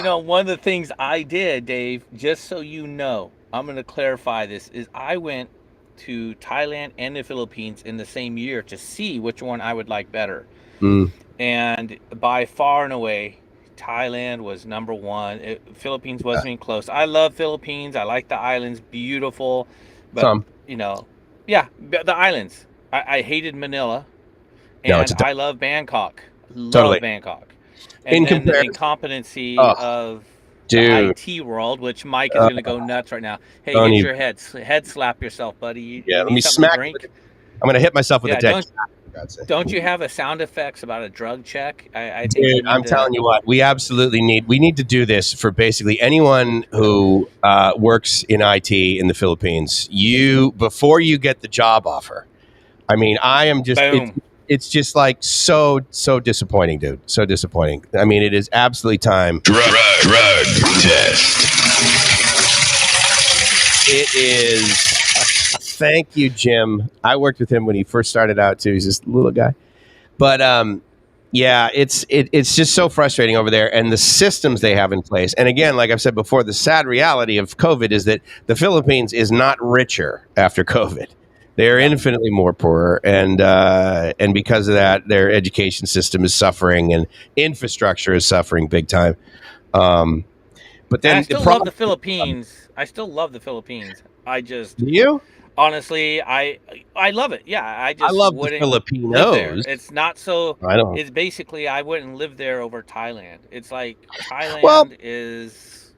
One of the things I did, Dave, just so you know, I'm going to clarify this, is I went to Thailand and the Philippines in the same year to see which one I would like better. And by far and away, Thailand was number one. Philippines wasn't even close. I love Philippines. I like the islands, beautiful, but Some. the islands. I hated Manila, No, and I love Bangkok. Love Totally. Bangkok. And then the incompetency of dude. the IT world, which Mike is going to go nuts right now. Hey, Don't get even- your head slap yourself, buddy. Yeah, You let need me something to smack. drink? I'm gonna hit myself with a deck. Don't you have a sound effects about a drug check? I think Dude, I'm telling you what, we absolutely need to do this for basically anyone who works in IT in the Philippines. Before you get the job offer, I mean, I am just it's just like so disappointing, dude. So disappointing. I mean, it is absolutely time. Drug test. It is. Thank you, Jim. I worked with him when he first started out too. He's this little guy, but yeah, it's just so frustrating over there, and the systems they have in place. And again, like I've said before, the sad reality of COVID is that the Philippines is not richer after COVID. They are infinitely more poorer, and because of that, their education system is suffering, and infrastructure is suffering big time. But then I still love the Philippines. I still love the Philippines. I just honestly, I love it. Yeah, I love the Filipinos. It's not so. I know. It's basically I wouldn't live there over Thailand. It's like Thailand is.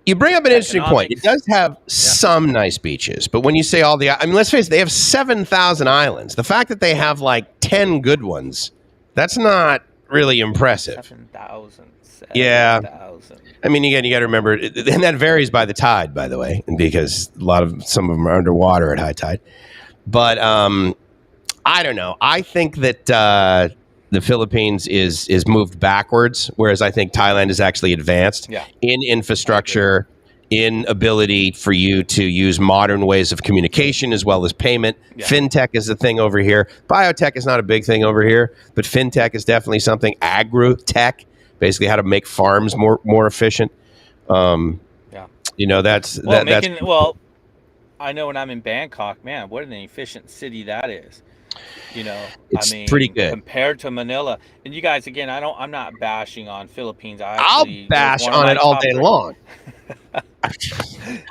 You bring up an interesting point. It does have some nice beaches, but when you say all the, I mean, let's face it, they have 7,000 islands. The fact that they have like 10 good ones, that's not really impressive. 7,000. Yeah. I mean, again, you got to remember, and that varies by the tide, by the way, because some of them are underwater at high tide. But I don't know. I think that the Philippines is moved backwards, whereas I think Thailand is actually advanced in infrastructure, in ability for you to use modern ways of communication as well as payment. Yeah. Fintech is the thing over here. Biotech is not a big thing over here, but fintech is definitely something. Agri-tech, basically how to make farms more efficient. You know, that's well, I know when I'm in Bangkok, man, what an efficient city that is. You know, it's I mean, pretty good compared to Manila. And you guys, again, I'm not bashing on Philippines. I'll bash on it all day long.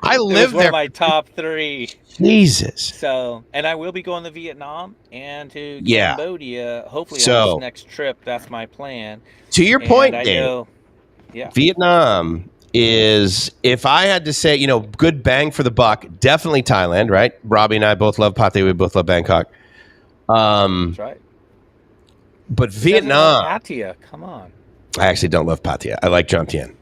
I live there. One of my top 3. Jesus. So, and I will be going to Vietnam and to Cambodia. Hopefully on this next trip. That's my plan. To your point, Dave, Vietnam is, if I had to say, you know, good bang for the buck, definitely Thailand, right? Robbie and I both love Pattaya. We both love Bangkok. That's right. But Vietnam, Pattaya, come on. I actually don't love Pattaya. I like Jomtien.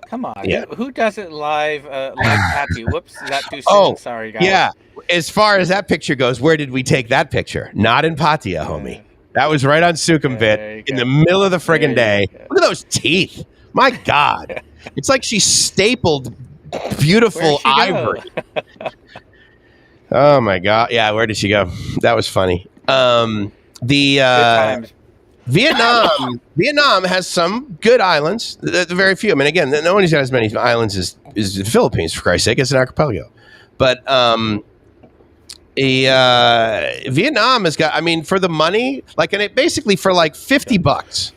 Come on. Yeah. Who doesn't like Pattaya? Whoops, is that too soon? Sorry, guys. Yeah. As far as that picture goes, where did we take that picture? Not in Pattaya, homie. That was right on Sukhumvit in the middle of the friggin' day. Look at those teeth. My God. It's like she stapled beautiful ivory. Oh, my God. Yeah, where did she go? That was funny. Vietnam has some good islands. Very few. I mean, again, no one's got as many islands as the Philippines, for Christ's sake. It's an archipelago. But Vietnam has got, I mean, for the money, like, and it basically for like $50,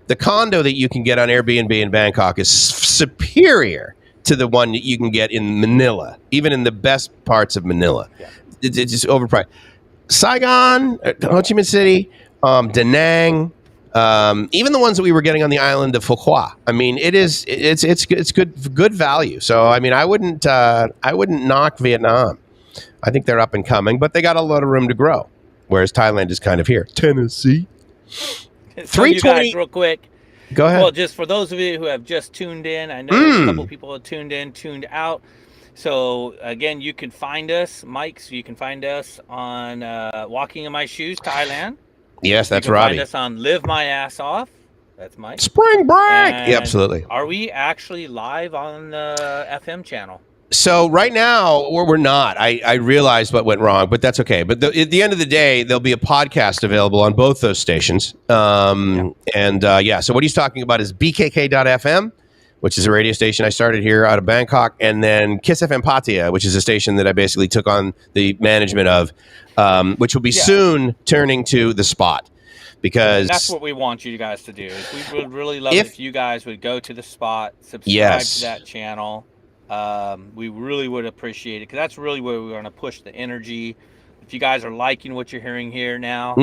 the condo that you can get on Airbnb in Bangkok is superior to the one that you can get in Manila, even in the best parts of Manila. Yeah. It's just overpriced. Saigon, Ho Chi Minh City, Da Nang, even the ones that we were getting on the island of Phu Quoc. I mean, it's good value. So I mean, I wouldn't knock Vietnam. I think they're up and coming, but they got a lot of room to grow. Whereas Thailand is kind of here. Tennessee. 320 real quick. Go ahead. Well, just for those of you who have just tuned in, I know a couple people have tuned in, tuned out. So again, you can find us, Mike. So you can find us on Walking in My Shoes, Thailand. Yes, that's you can Robbie. Find us on Live My Ass Off. That's Mike. Spring break. Yeah, absolutely. Are we actually live on the FM channel? So right now we're not. I realized what went wrong, but that's okay. But at the end of the day, there'll be a podcast available on both those stations. So what he's talking about is BKK.FM, which is a radio station I started here out of Bangkok, and then Kiss FM Pattaya, which is a station that I basically took on the management of, which will be soon turning to The Spot. because that's what we want you guys to do. Is we would really love it if you guys would go to the spot, subscribe to that channel. We really would appreciate it, because that's really where we're going to push the energy. If you guys are liking what you're hearing here now,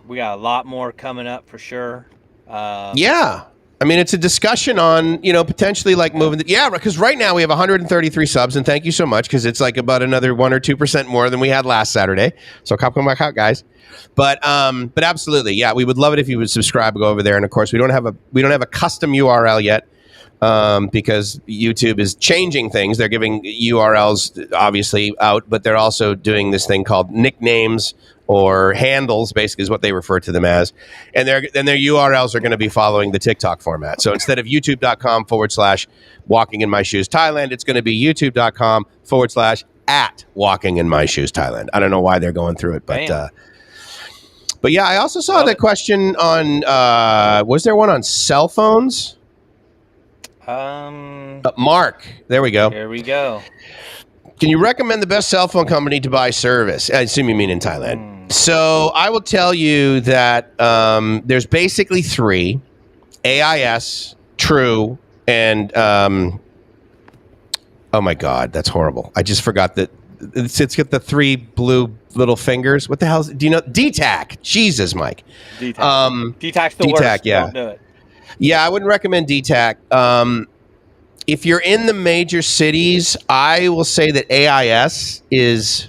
we got a lot more coming up for sure. Yeah. I mean, it's a discussion on, potentially like moving. Because right now we have 133 subs, and thank you so much, because it's like about another 1 or 2% more than we had last Saturday. So come back out, guys. But absolutely, yeah, we would love it if you would subscribe, go over there, and of course we don't have a custom URL yet. Because YouTube is changing things. They're giving URLs obviously out, but they're also doing this thing called nicknames or handles, basically is what they refer to them as. And their URLs are going to be following the TikTok format. So instead of youtube.com/walking in my shoes Thailand, it's going to be youtube.com/@walking in my shoes Thailand. I don't know why they're going through it, but yeah, I also saw the question on, was there one on cell phones? Mark, there we go. Here we go. Can you recommend the best cell phone company to buy service? I assume you mean in Thailand. So I will tell you that there's basically 3: AIS, True, and oh my God, that's horrible. I just forgot that it's got the 3 blue little fingers. What the hell? Do you know? DTAC. Jesus, Mike. DTAC. DTAC's the worst. Yeah. Don't do it. Yeah, I wouldn't recommend DTAC. If you're in the major cities, I will say that AIS is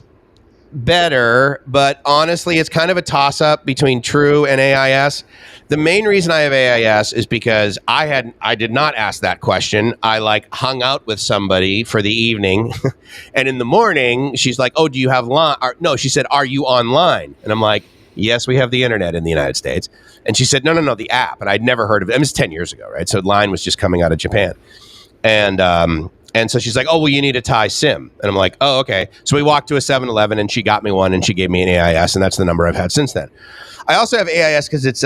better, but honestly, it's kind of a toss-up between True and AIS. The main reason I have AIS is because I did not ask that question. I hung out with somebody for the evening, and in the morning, she's like, "Oh, do you have line?" No, she said, "Are you online?" And I'm like, "Yes, we have the internet in the United States." And she said, no, the app. And I'd never heard of it. It was 10 years ago, right? So Line was just coming out of Japan. And so she's like, "Oh, well, you need a Thai SIM." And I'm like, "Oh, okay." So we walked to a 7-Eleven, and she got me one, and she gave me an AIS, and that's the number I've had since then. I also have AIS because it's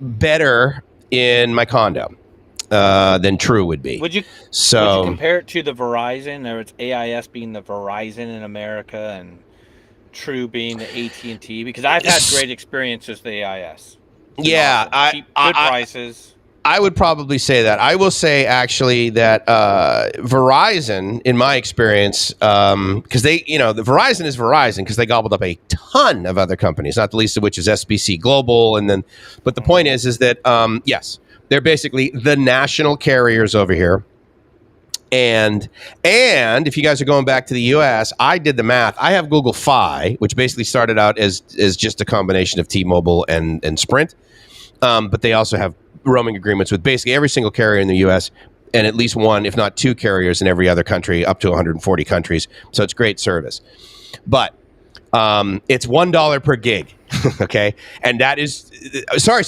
better in my condo than True would be. Would you compare it to the Verizon, or it's AIS being the Verizon in America and True being the AT&T? Because I've had great experiences with the AIS. Yeah, awesome. Good prices. I would probably say that. I will say actually that Verizon, in my experience, because the Verizon is Verizon because they gobbled up a ton of other companies, not the least of which is SBC Global, but the point is that yes, they're basically the national carriers over here. And if you guys are going back to the US, I did the math. I have Google Fi, which basically started out as just a combination of T-Mobile and Sprint. But they also have roaming agreements with basically every single carrier in the US, and at least one, if not 2 carriers in every other country, up to 140 countries. So it's great service. But it's $1 per gig, okay? And that is, sorry.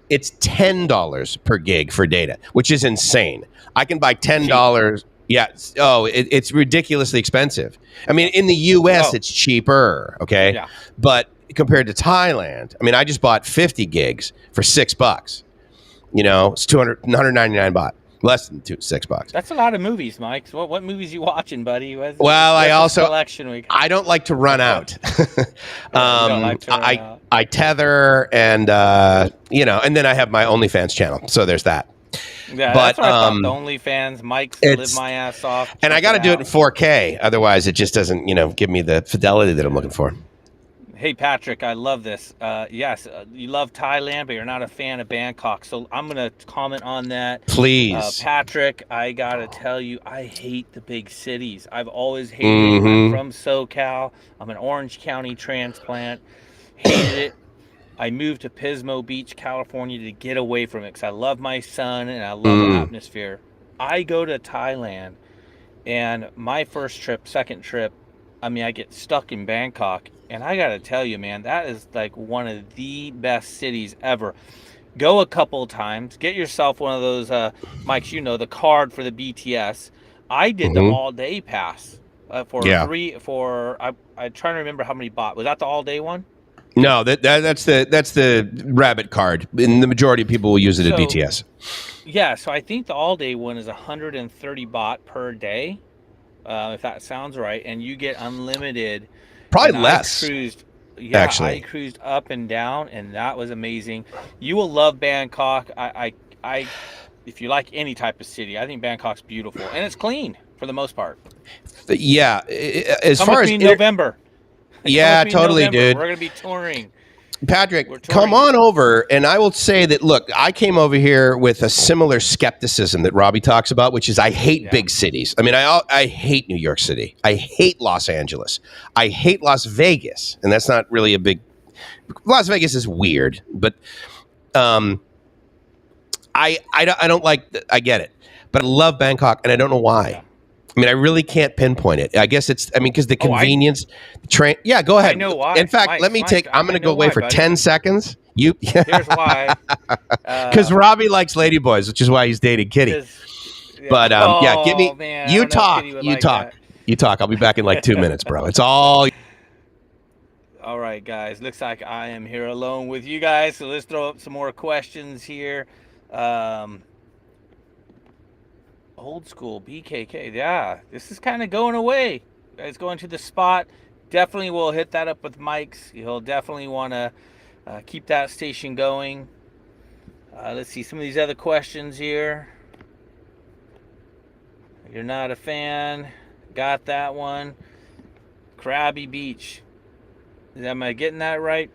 It's $10 per gig for data, which is insane. I can buy $10. Yeah. Oh, it's ridiculously expensive. I mean, in the US, it's cheaper, okay? Yeah. But compared to Thailand, I mean, I just bought 50 gigs for $6. It's 199 baht. Less than $6. That's a lot of movies, Mike. So what movies you watching, buddy? I don't like to run out. I tether and and then I have my OnlyFans channel. So there's that. Yeah, that's what I thought. The OnlyFans, Mike's live my ass off. And I got to do it in 4K. Otherwise, it just doesn't, give me the fidelity that I'm looking for. Hey, Patrick, I love this. Yes, you love Thailand, but you're not a fan of Bangkok. So I'm going to comment on that. Please. Patrick, I got to tell you, I hate the big cities. I've always hated it. I'm from SoCal. I'm an Orange County transplant. Hated it. I moved to Pismo Beach, California to get away from it because I love my son and I love the atmosphere. I go to Thailand, and my second trip, I get stuck in Bangkok. And I got to tell you, man, that is like one of the best cities ever. Go a couple times. Get yourself one of those, Mike, the card for the BTS. I did the all-day pass I'm trying to remember how many baht. Was that the all-day one? No, that's the rabbit card. And the majority of people will use it at BTS. Yeah, so I think the all-day one is 130 baht per day, if that sounds right. And you get unlimited. Probably less. Yeah, actually. I cruised up and down, and that was amazing. You will love Bangkok. If you like any type of city, I think Bangkok's beautiful, and it's clean for the most part. Yeah, as Come far with as me in November. yeah, Come with me in totally, November. dude. We're gonna be touring. Patrick, We're touring. come on over, and I will say that. Look, I came over here with a similar skepticism that Robbie talks about, which is I hate big cities. I mean, I hate New York City. I hate Los Angeles. I hate Las Vegas, and that's not really a big. Las Vegas is weird, but I don't like. I get it, but I love Bangkok, and I don't know why. Yeah. I mean, I really can't pinpoint it. I guess it's. I mean, because the convenience, train. Yeah, go ahead. I know why. In fact, Mike, let me take. I'm going to go away for 10 seconds. You. Here's why. Because Robbie likes ladyboys, which is why he's dating Kitty. Yeah. But yeah, give me. Man, You talk. You talk. You talk. I'll be back in like 2 minutes, bro. It's all. All right, guys. Looks like I am here alone with you guys. So let's throw up some more questions here. Old school BKK. Yeah, this is kind of going away. It's going to the spot. Definitely will hit that up with Mike's. He'll definitely want to keep that station going. Let's see some of these other questions here. You're not a fan. Got that one. Krabby Beach. Am I getting that right?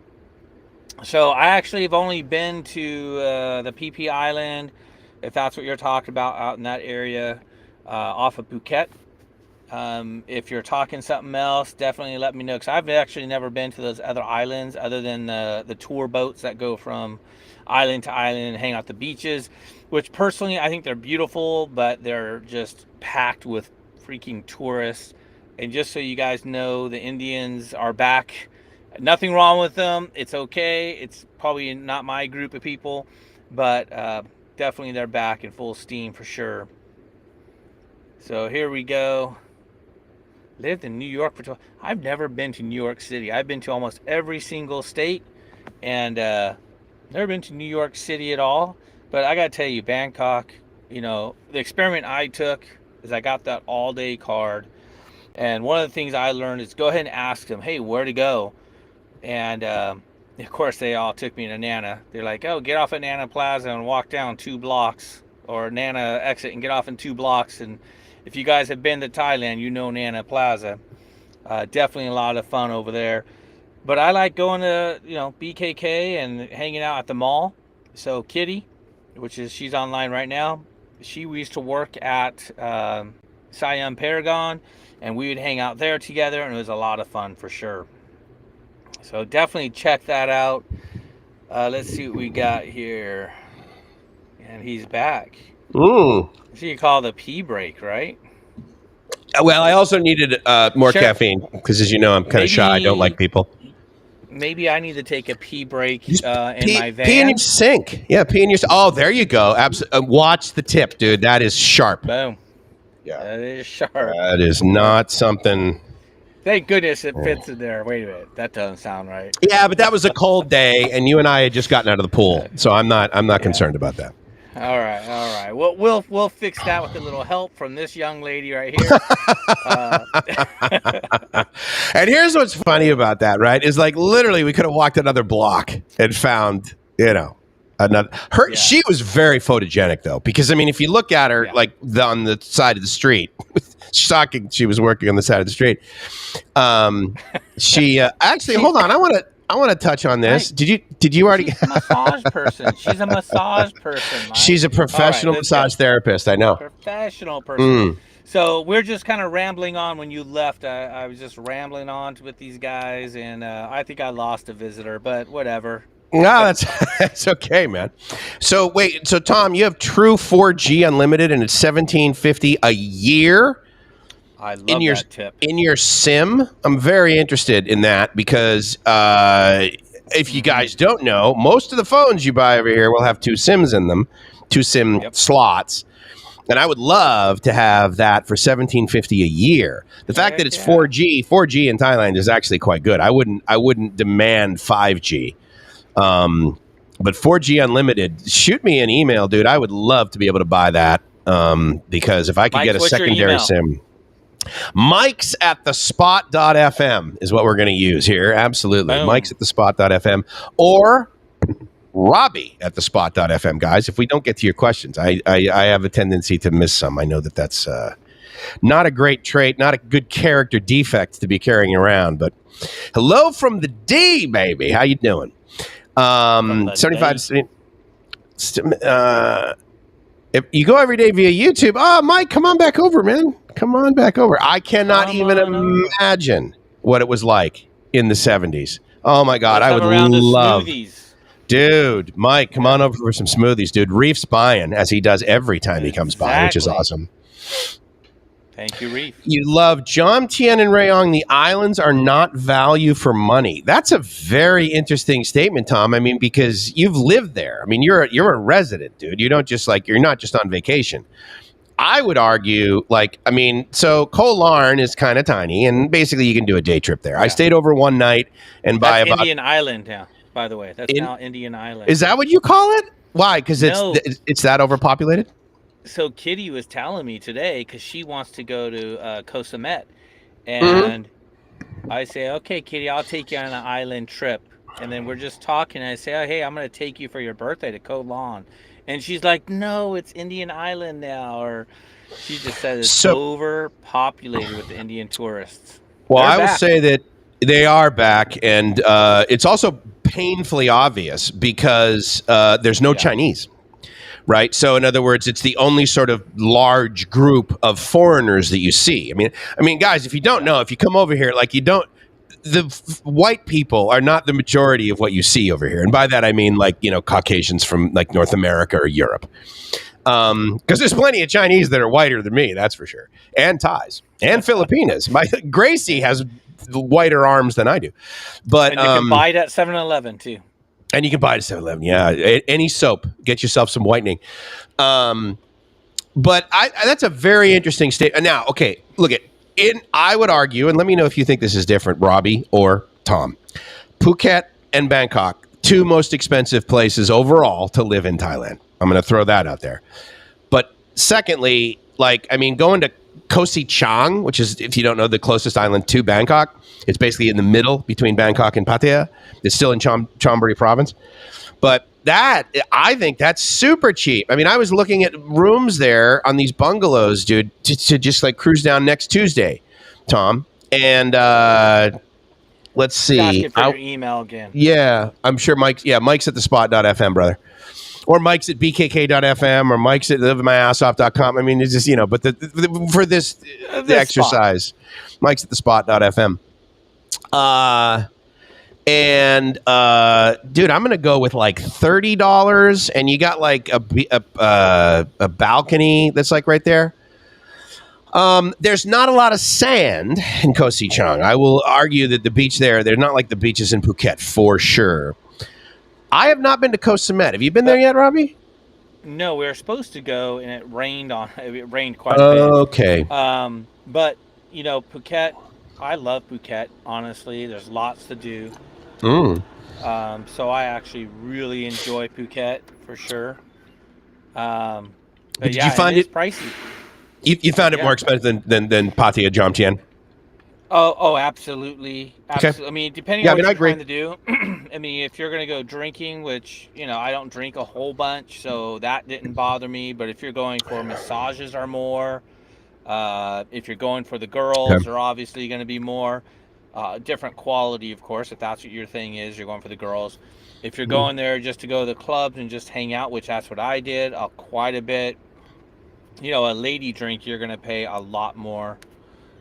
So I actually have only been to the PP Island, if that's what you're talking about, out in that area off of Phuket. If you're talking something else, definitely let me know, because I've actually never been to those other islands other than the tour boats that go from island to island and hang out the beaches, which personally I think they're beautiful, but they're just packed with freaking tourists. And just so you guys know, the Indians are back. Nothing wrong with them. It's okay. It's probably not my group of people, but definitely they're back in full steam for sure. So here we go. Lived in New York for 12. I've never been to New York City. I've been to almost every single state, and never been to New York City at all. But I gotta tell you, Bangkok, the experiment I took is I got that all-day card, and one of the things I learned is go ahead and ask them, hey, where to go? And of course they all took me to Nana. They're like, oh, get off at Nana Plaza and walk down 2 blocks, or Nana exit and get off in 2 blocks. And if you guys have been to Thailand, you know Nana Plaza. Definitely a lot of fun over there. But I like going to BKK and hanging out at the mall. So Kitty, she's online right now, we used to work at Siam Paragon, and we would hang out there together, and it was a lot of fun for sure. So definitely check that out. Let's see what we got here. And he's back. Ooh. So you call the pee break, right? Well, I also needed more caffeine because, as you know, I'm kind of shy. I don't like people. Maybe I need to take a pee break in my van. Pee in your sink. Yeah, pee in your. Oh, there you go. Watch the tip, dude. That is sharp. Boom. Yeah, that is sharp. That is not something. Thank goodness it fits in there. Wait a minute, that doesn't sound right. Yeah, but that was a cold day, and you and I had just gotten out of the pool, so I'm not concerned about that. All right. Well, we'll fix that with a little help from this young lady right here. And here's what's funny about that, right? Is like literally we could have walked another block and found, another. She was very photogenic though, because I mean, if you look at her on the side of the street, shocking, she was working on the side of the street. She actually, hold on, I want to touch on this. Did you already? She's a massage person. She's a massage person. Mike. She's a professional massage therapist. I know. Professional person. So we're just kind of rambling on. When you left, I was just rambling on with these guys, and I think I lost a visitor, but whatever. No, that's okay, man. So wait, so Tom, you have true 4G unlimited, and it's $17.50 a year. I love that tip. In your SIM, I'm very interested in that because if you guys don't know, most of the phones you buy over here will have 2 SIMs in them, 2 SIM slots. And I would love to have that for $17.50 a year. The fact that it's 4G in Thailand is actually quite good. I wouldn't demand 5G. But 4G unlimited, shoot me an email, dude. I would love to be able to buy that because if I could get a secondary SIM. Mike's at the spot.fm is what we're going to use here. Absolutely. Boom. Mike's at the spot.fm or Robbie at the spot.fm, guys. If we don't get to your questions, I have a tendency to miss some. I know that's not a great trait, not a good character defect to be carrying around. But hello from the D, baby. How you doing? 75. If you go every day via YouTube, Mike, come on back over, man. Come on back over. I cannot even imagine what it was like in the 70s. Oh, my God. I would love... Dude, Mike, come on over for some smoothies, dude. Reef's buying, as he does every time he comes by, which is awesome. Thank you, Reef. You love John Tien and Rayong. The islands are not value for money. That's a very interesting statement, Tom. I mean, because you've lived there. I mean, you're a resident, dude. You don't just you're not just on vacation. I would argue, so Koh Larn is kind of tiny, and basically you can do a day trip there. Yeah. I stayed over one night and That's Indian Island now, by the way. That's now Indian Island. Is that what you call it? Why? Because it's that overpopulated? So Kitty was telling me today because she wants to go to Koh Samet, and I say, okay, Kitty, I'll take you on an island trip. And then we're just talking, and I say, oh, hey, I'm going to take you for your birthday to Koh Larn. And she's like, no, it's Indian Island now. Or she just said it's overpopulated with the Indian tourists. Well, I will say that they are back, and it's also painfully obvious because there's no Chinese. Right. So, in other words, it's the only sort of large group of foreigners that you see. I mean, guys, if you don't know, if you come over here, white people are not the majority of what you see over here. And by that, I mean, Caucasians from North America or Europe. Because there's plenty of Chinese that are whiter than me. That's for sure. And Thais and Filipinas. Gracie has whiter arms than I do. But and you can buy it at 7-Eleven, too. And you can buy it at 7-Eleven, yeah. Any soap, get yourself some whitening. But that's a very interesting statement. Now, okay, look I would argue, and let me know if you think this is different, Robbie or Tom. Phuket and Bangkok, two most expensive places overall to live in Thailand. I'm going to throw that out there. But secondly, going to Koh Si Chang, which is, if you don't know, the closest island to Bangkok. It's basically in the middle between Bangkok and Pattaya. It's still in Chonburi province. But I think that's super cheap. I mean, I was looking at rooms there on these bungalows, dude, to just cruise down next Tuesday, Tom. And let's see. Ask it for your email again. Yeah, I'm sure Mike's at the spot.fm, brother. Or Mike's at bkk.fm or Mike's at livemyaassoff.com. I mean, it's just, but for this exercise, spot. Mike's at the spot.fm. Dude, I'm going to go with $30 and you got a balcony that's right there. There's not a lot of sand in Koh Si Chang. I will argue that the beach there, they're not like the beaches in Phuket for sure. I have not been to Koh Samet. Have you been there yet, Robbie? No, we were supposed to go, and it rained quite a bit. Okay. But Phuket, I love Phuket. Honestly, there's lots to do. So I actually really enjoy Phuket for sure. But did you find it pricey? You found it more expensive than Pattaya Jom Tien? Oh, absolutely. Okay. I mean, depending on what you're trying to do. I mean, if you're going to go drinking, which, I don't drink a whole bunch, so that didn't bother me. But if you're going for massages or more, if you're going for the girls, they're obviously going to be more. Different quality, of course, if that's what your thing is, you're going for the girls. If you're going there just to go to the clubs and just hang out, which that's what I did quite a bit, a lady drink, you're going to pay a lot more.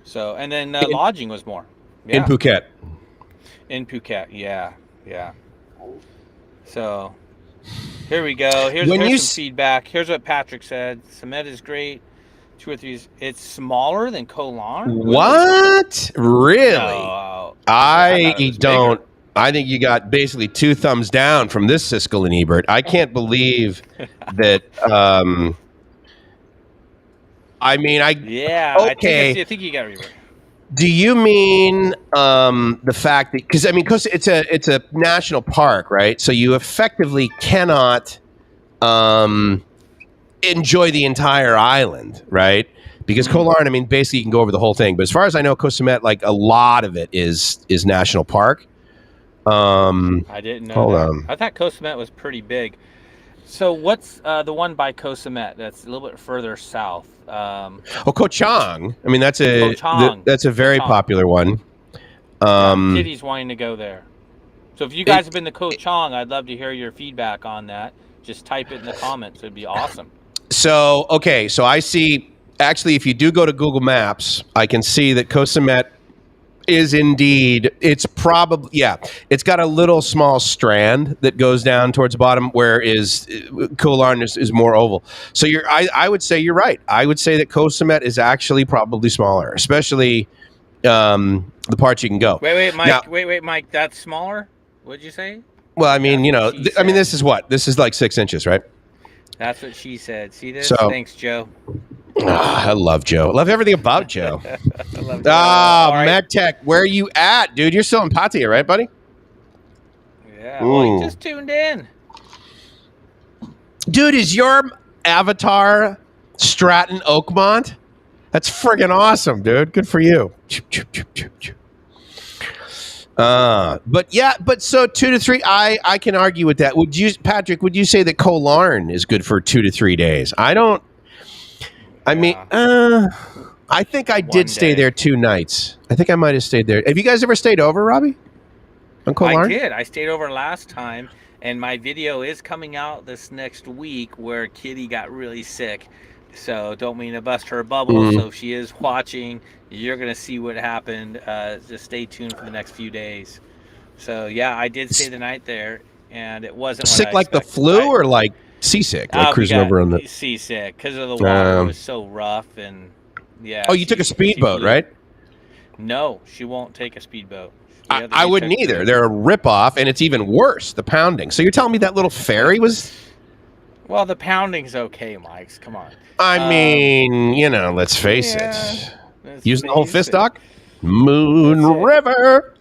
So, and then lodging was more. Yeah. In Phuket. In Phuket, yeah. So, here we go. Here's some feedback. Here's what Patrick said. Samet is great. 2 or 3. It's smaller than Koh Larn. What? Really? No, I don't. Bigger. I think you got basically 2 thumbs down from this Siskel and Ebert. I can't believe that. Yeah. Okay. I think you got to reword. Do you mean the fact that because it's a national park, right? So you effectively cannot enjoy the entire island, right? Because Koh Larn, I mean, basically you can go over the whole thing. But as far as I know, Koh Samet, like a lot of it is national park. I didn't know hold that. on. I thought Koh Samet was pretty big. So what's the one by Koh Samet that's a little bit further south? Koh Chang. I mean, that's a that's a very popular one. Kitty's wanting to go there. So if you guys have been to Koh Chang, I'd love to hear your feedback on that. Just type it in the comments. It'd be awesome. So, okay. So I see, actually, if you do go to Google Maps, I can see that Koh Samet is indeed, it's probably, it's got a little small strand that goes down towards the bottom, whereas Koh Larn is more oval. So I would say you're right. I would say that Koh Samet is actually probably smaller, especially the parts you can go. Wait, Mike. Now, Wait, Mike. That's smaller? What'd you say? well, I mean, I mean, this is what? This is like 6 inches, right? That's what she said. See this? So, thanks, Joe. I love Joe. I love everything about Joe. I love Joe. MacTech, where are you at, dude? You're still in Pattaya, right, buddy? Yeah, well, he just tuned in. Dude, is your avatar Stratton Oakmont? That's friggin' awesome, dude. Good for you. But so 2 to 3, I can argue with that. Patrick, would you say that Koh Larn is good for 2 to 3 days? I think I did stay there 2 nights. I think I might have stayed there. Have you guys ever stayed over, Robbie? On Koh Larn? I did. I stayed over last time, and my video is coming out this next week where Kitty got really sick. So don't mean to bust her bubble. So if she is watching, you're going to see what happened. Just stay tuned for the next few days. So, yeah, I did stay the night there, and it wasn't sick what I like the flu or like seasick? Like cruising over on the... Seasick because of the water was so rough. And yeah. Oh, you took a speedboat, right? No, she won't take a speedboat. I wouldn't either. They're a ripoff, and it's even worse, the pounding. So you're telling me that little ferry was... Well, the pounding's okay, Mike. Come on. I mean, let's face it. Using the whole fist dock? Moon River.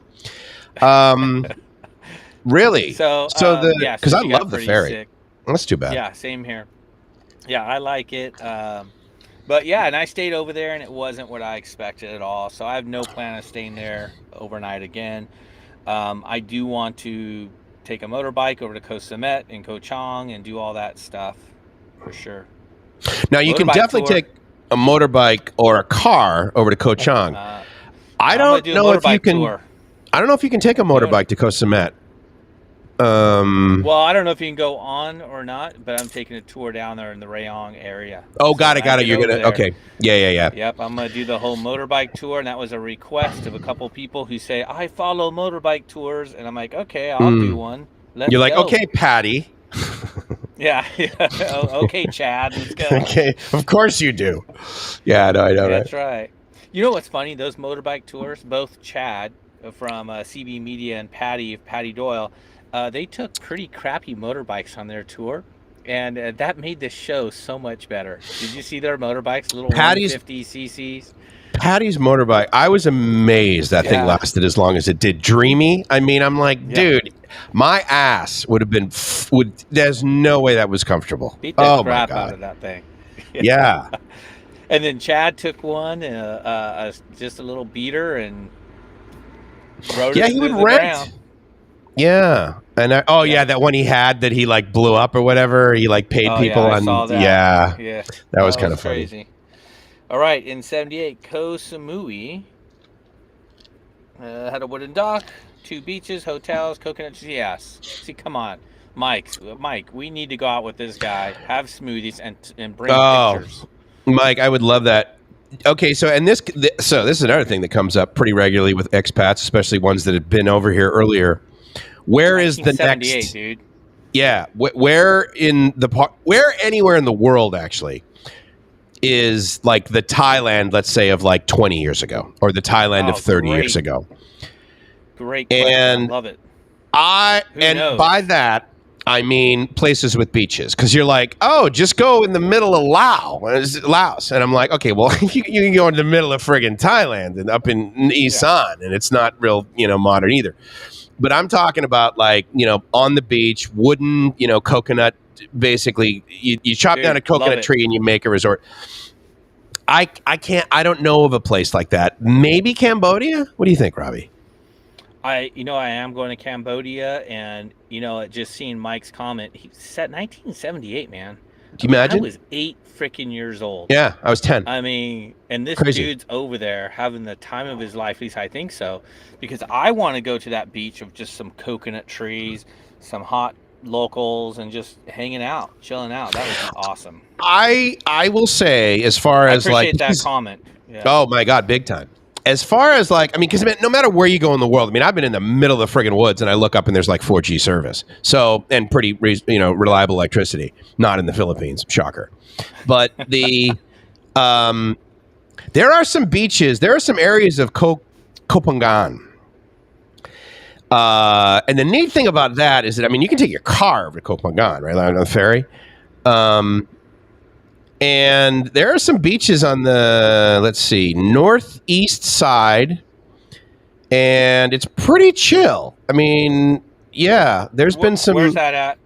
Really? Because I love the ferry. Sick. That's too bad. Yeah, same here. Yeah, I like it. But yeah, and I stayed over there, and it wasn't what I expected at all. So I have no plan of staying there overnight again. I do want to take a motorbike over to Koh Samet and Koh Chang and do all that stuff for sure. Now you can definitely take a motorbike or a car over to Koh Chang. I don't know if you can. I don't know if you can take a motorbike to Koh Samet. Well, I don't know if you can go on or not, but I'm taking a tour down there in the Rayong area. Oh, got it. You're gonna okay. Yeah. Yep, I'm gonna do the whole motorbike tour, and that was a request of a couple people who say I follow motorbike tours, and I'm like, okay, I'll do one. You're like, okay, Patty. Yeah. Okay, Chad. Let's go. Okay, of course you do. Yeah, no, I know. That's right. You know what's funny? Those motorbike tours, both Chad from CB Media and Patty Doyle, they took pretty crappy motorbikes on their tour, and that made the show so much better. Did you see their motorbikes? Little 150 cc's. Patty's motorbike, I was amazed that thing lasted as long as it did. Dreamy. I mean, I'm like, dude, my ass would have been. There's no way that was comfortable. Beat the crap out of that thing. Yeah. And then Chad took one, just a little beater, and rode it he would the rent. ground. Yeah, and that one he had that he like blew up or whatever. He like paid people on. Saw that. Yeah, that was kind of crazy. Funny. All right, in '78, Koh Samui had a wooden dock, 2 beaches, hotels, coconut trees. Yes. See, come on, Mike, we need to go out with this guy, have smoothies, and bring pictures. Mike, I would love that. Okay, so this is another thing that comes up pretty regularly with expats, especially ones that have been over here earlier. Where is the next? Dude. Yeah, where anywhere in the world actually is like the Thailand, let's say, of like 20 years ago, or the Thailand of 30 years ago. Great question. And I love it. By that I mean places with beaches, because you're like, oh, just go in the middle of Laos, and I'm like, okay, well, you can go in the middle of friggin' Thailand and up in Isan, and it's not real, modern either. But I'm talking about like, on the beach, wooden, coconut. Basically, you chop down a coconut tree and you make a resort. I can't. I don't know of a place like that. Maybe Cambodia. What do you think, Robbie? I am going to Cambodia, and just seeing Mike's comment, he said 1978, man. Do you imagine? I was 8 freaking years old. Yeah, I was 10. I mean, and this Crazy. dude's over there having the time of his life. At least I think so, because I want to go to that beach of just some coconut trees, some hot locals, and just hanging out, chilling out. That would be awesome. I will say, as far as I appreciate like that comment. Yeah. Oh my God, big time. As far as like, I mean, because no matter where you go in the world, I mean, I've been in the middle of the friggin' woods, and I look up and there's like 4G service, so and pretty reliable electricity. Not in the Philippines, shocker. But there are some beaches, there are some areas of Kopangan. And the neat thing about that is that, I mean, you can take your car over to Kopangan, right, on the ferry. And there are some beaches on the, let's see, northeast side, and it's pretty chill. I mean, yeah, there's been some. Where's that at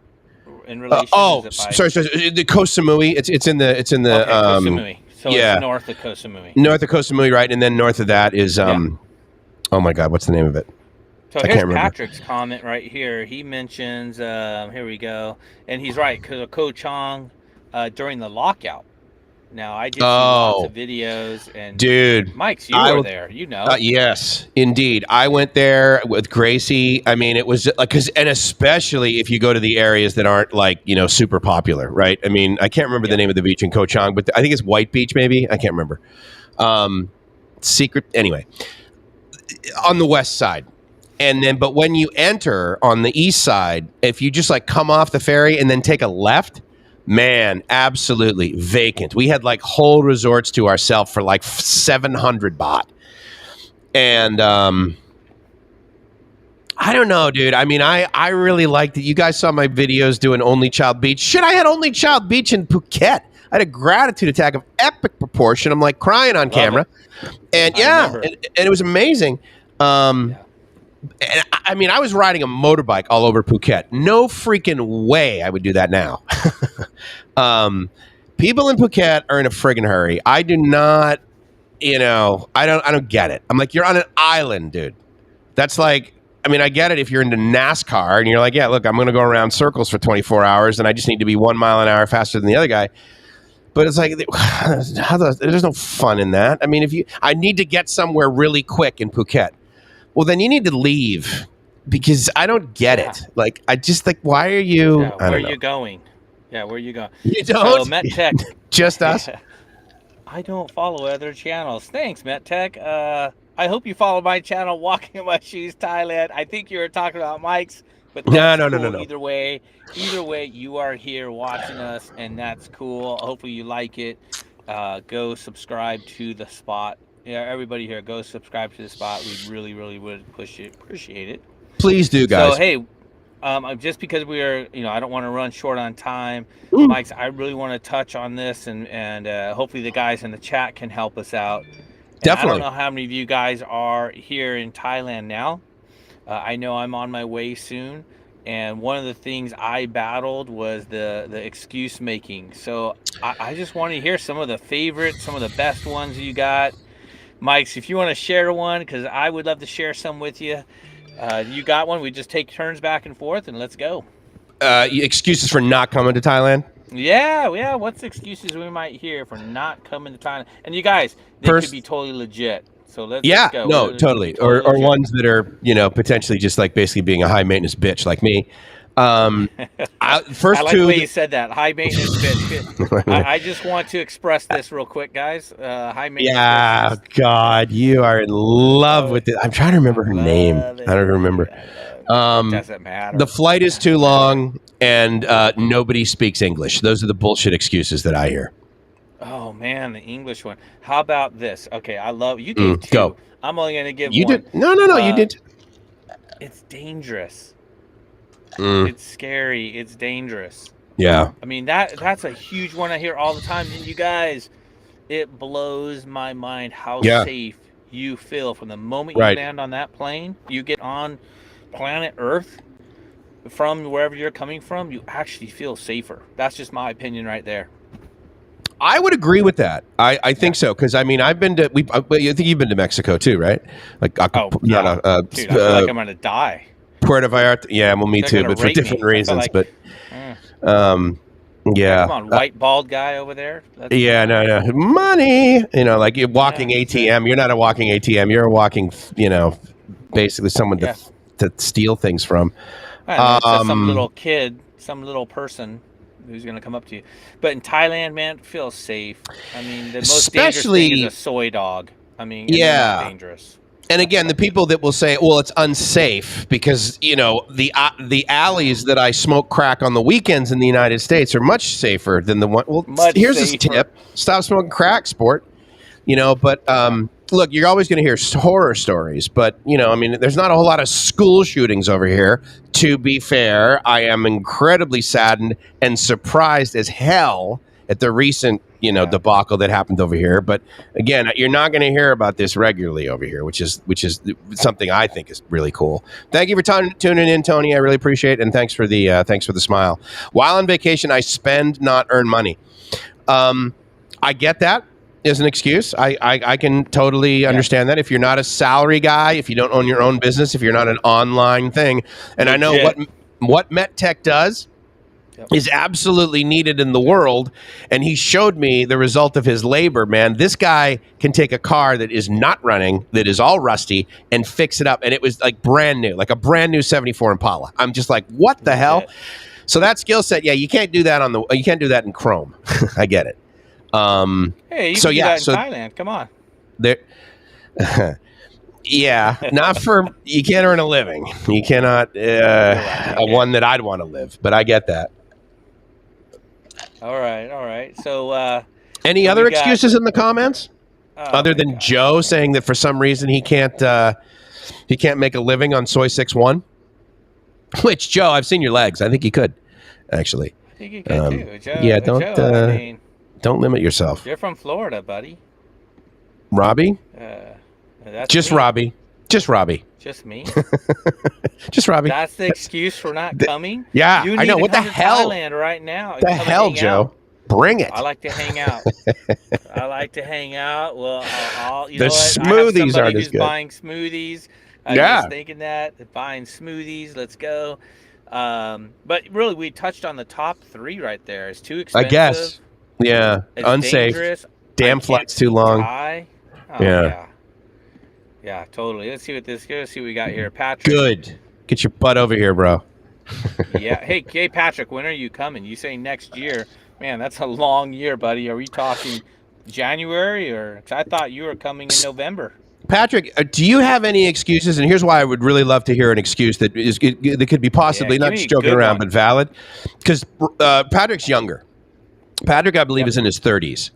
in relation? Sorry, the Koh Samui. It's in the okay, Koh Samui. So yeah, it's north of Koh Samui. North of Koh Samui, right, and then north of that is oh my God, what's the name of it? So here's Patrick's comment right here. He mentions, here we go, and he's right, because Koh Chang during the lockout. Now, I did see lots of videos, and dude, Mike's, you were there, yes, indeed. I went there with Gracie. I mean, it was like, and especially if you go to the areas that aren't like, super popular, right? I mean, I can't remember the name of the beach in Koh Chang, but I think it's White Beach, maybe. I can't remember. Anyway, on the west side. And then, but when you enter on the east side, if you just like come off the ferry and then take a left, man, absolutely vacant. We had like whole resorts to ourselves for like 700 baht. And I don't know, dude. I mean, I really liked it. You guys saw my videos doing Only Child Beach. Shit, I had Only Child Beach in Phuket. I had a gratitude attack of epic proportion. I'm like crying on camera. And and it was amazing. And I mean, I was riding a motorbike all over Phuket. No freaking way I would do that now. People in Phuket are in a friggin' hurry. I do not, I don't get it. I'm like, you're on an island, dude. That's like, I mean, I get it if you're into NASCAR and you're like, yeah, look, I'm going to go around circles for 24 hours and I just need to be 1 mile an hour faster than the other guy. But it's like, there's no fun in that. I mean, I need to get somewhere really quick in Phuket. Well, then you need to leave because I don't get it. Like, I just like, why are you? Yeah, where are you going? Yeah, where are you going? You don't? So, MetTech. Just us? Yeah. I don't follow other channels. Thanks, MetTech. I hope you follow my channel, Walking in My Shoes Thailand. I think you were talking about Mike's. But no. Either way, you are here watching us, and that's cool. Hopefully you like it. Go subscribe to the spot. Yeah, everybody here, go subscribe to the spot. We really, really would appreciate it. Please do, guys. So, hey, just because we are, I don't want to run short on time. Mike's, I really want to touch on this, and hopefully the guys in the chat can help us out. Definitely. I don't know how many of you guys are here in Thailand now. I know I'm on my way soon. And one of the things I battled was the excuse making. So I just want to hear some of the favorites, some of the best ones you got. Mike's, if you want to share one, because I would love to share some with you. You got one? We just take turns back and forth, and let's go. Excuses for not coming to Thailand? Yeah. What's the excuses we might hear for not coming to Thailand? And you guys, they could be totally legit. So let's go. No, totally. Or ones that are, potentially just like basically being a high maintenance bitch like me. I like the way you said that. High maintenance bitch. I just want to express this real quick, guys. High maintenance. Yeah, bitch. God, you are in love with it. I'm trying to remember her name. I don't remember. It doesn't matter. The flight is too long, and nobody speaks English. Those are the bullshit excuses that I hear. Oh man, the English one. How about this? Okay, I love you. Gave two. Go. I'm only gonna give you one. Did no. You did. It's dangerous. It's scary. It's dangerous. Yeah. I mean that's a huge one I hear all the time. And you guys, it blows my mind how safe you feel from the moment you land on that plane. You get on planet Earth from wherever you're coming from. You actually feel safer. That's just my opinion right there. I would agree with that. I think so because I mean I've been to I think you've been to Mexico too, right? Like Dude, I feel like I'm gonna die. Puerto Vallarta. Yeah, well, me too, but for different reasons. But yeah, come on, white bald guy over there. No, money. You know, like you're walking ATM. You're not a walking ATM. You're a walking, basically someone to steal things from. Some little kid, some little person who's going to come up to you. But in Thailand, man, feel safe. I mean, the most dangerous thing is a soy dog. I mean, it's dangerous. And again, the people that will say, well, it's unsafe because, the alleys that I smoke crack on the weekends in the United States are much safer than the one. Well, here's this tip. Stop smoking crack, sport. But look, you're always going to hear horror stories. But, there's not a whole lot of school shootings over here. To be fair, I am incredibly saddened and surprised as hell at the recent debacle that happened over here. But again, you're not going to hear about this regularly over here, which is something I think is really cool. Thank you for tuning in, Tony. I really appreciate it, and thanks for the smile. While on vacation, I spend, not earn money. I get that as an excuse. I can totally understand that. If you're not a salary guy, if you don't own your own business, if you're not an online thing, and I know what MetTech does. Is absolutely needed in the world, and he showed me the result of his labor, man. This guy can take a car that is not running, that is all rusty, and fix it up, and it was like brand new, like a brand new 74 Impala. I'm just like, what the hell? So that skill set, you can't do that you can't do that in Chrome. I get it. Hey, you can do that in Thailand. Come on. There. Yeah, not for you can't earn a living. You cannot one that I'd want to live, but I get that. All right. So, any other excuses in the comments other than Joe saying that for some reason he can't make a living on Soy 6-1? Which, Joe, I've seen your legs. I think you could, actually. I think you could too, Joe. Yeah, don't limit yourself. You're from Florida, buddy. Robbie? Just me. Robbie. Just Robbie. Just me? Just Robbie. That's the excuse for not coming? Yeah, I know. What the hell? Thailand right now. The hell, Joe? Bring it. I like to hang out. Well, the smoothies aren't as good. Buying smoothies. I was thinking that. Buying smoothies. Let's go. But really, we touched on the top three right there. It's too expensive. I guess. Yeah. It's unsafe. Dangerous. Damn flight's too long. Yeah, totally. Let's see what we got here. Patrick. Good. Get your butt over here, bro. Yeah. Hey, Patrick, when are you coming? You say next year. Man, that's a long year, buddy. Are we talking January or? 'Cause I thought you were coming in November. Patrick, do you have any excuses? And here's why I would really love to hear an excuse that could be possibly not just joking around, but valid. Because Patrick's younger. Patrick, I believe, is in his 30s.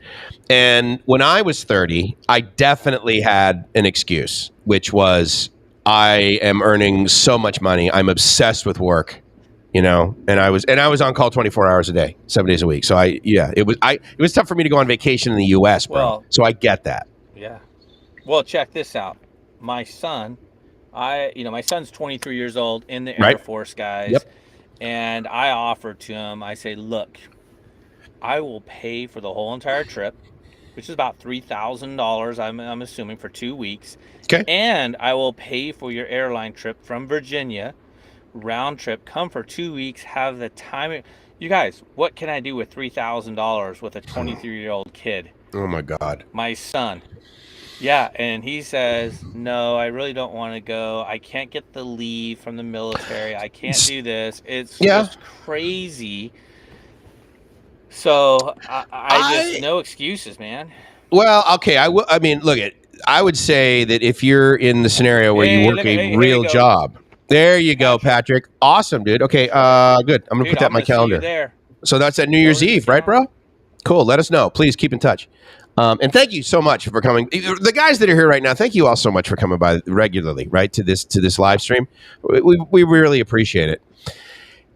And when I was 30, I definitely had an excuse, which was I am earning so much money. I'm obsessed with work, and I was on call 24 hours a day, 7 days a week. So it was tough for me to go on vacation in the US, bro. Well, so I get that. Yeah. Well, check this out. My son, my son's 23 years old in the Air Force, guys. Yep. And I offered to him, I say, look, I will pay for the whole entire trip, which is about $3,000, I'm assuming, for 2 weeks. Okay. And I will pay for your airline trip from Virginia, round trip, come for 2 weeks, have the time. You guys, what can I do with $3,000 with a 23-year-old kid? Oh, my God. My son. Yeah, and he says, no, I really don't want to go. I can't get the leave from the military. I can't do this. It's just crazy. So I just no excuses, man. Well, okay. I mean, look, I would say that if you're in the scenario where you work a real job, there you go, Patrick. Awesome, dude. Okay, good. I'm gonna put that in my calendar. There. So that's at New Year's Eve, right, bro? Cool. Let us know. Please keep in touch. And thank you so much for coming. The guys that are here right now, thank you all so much for coming by regularly, right, to this live stream. We really appreciate it.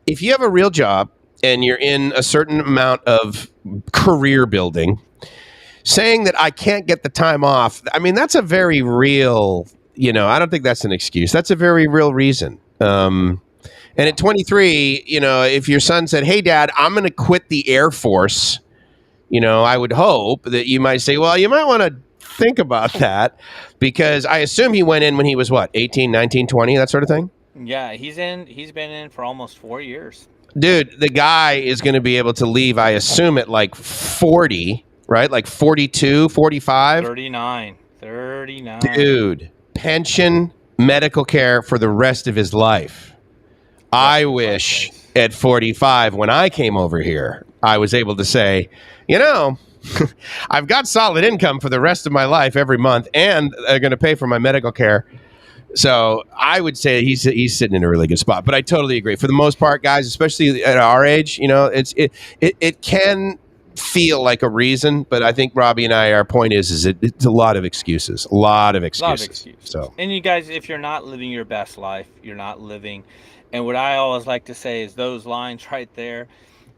If you have a real job and you're in a certain amount of career building, saying that I can't get the time off, I mean, that's a very real, I don't think that's an excuse. That's a very real reason. And at 23, if your son said, hey, Dad, I'm going to quit the Air Force, I would hope that you might say, well, you might want to think about that, because I assume he went in when he was what, 18, 19, 20, that sort of thing? Yeah, he's been in for almost 4 years. Dude, the guy is going to be able to leave, I assume, at like 40, right? Like 42, 45? 39. Dude, pension, medical care for the rest of his life. I wish at 45, when I came over here, I was able to say, I've got solid income for the rest of my life every month, and they're going to pay for my medical care. So I would say he's sitting in a really good spot. But I totally agree. For the most part, guys, especially at our age, it can feel like a reason. But I think Robbie and our point is it's a lot of excuses. A lot of excuses. So, and you guys, if you're not living your best life, you're not living. And what I always like to say is those lines right there.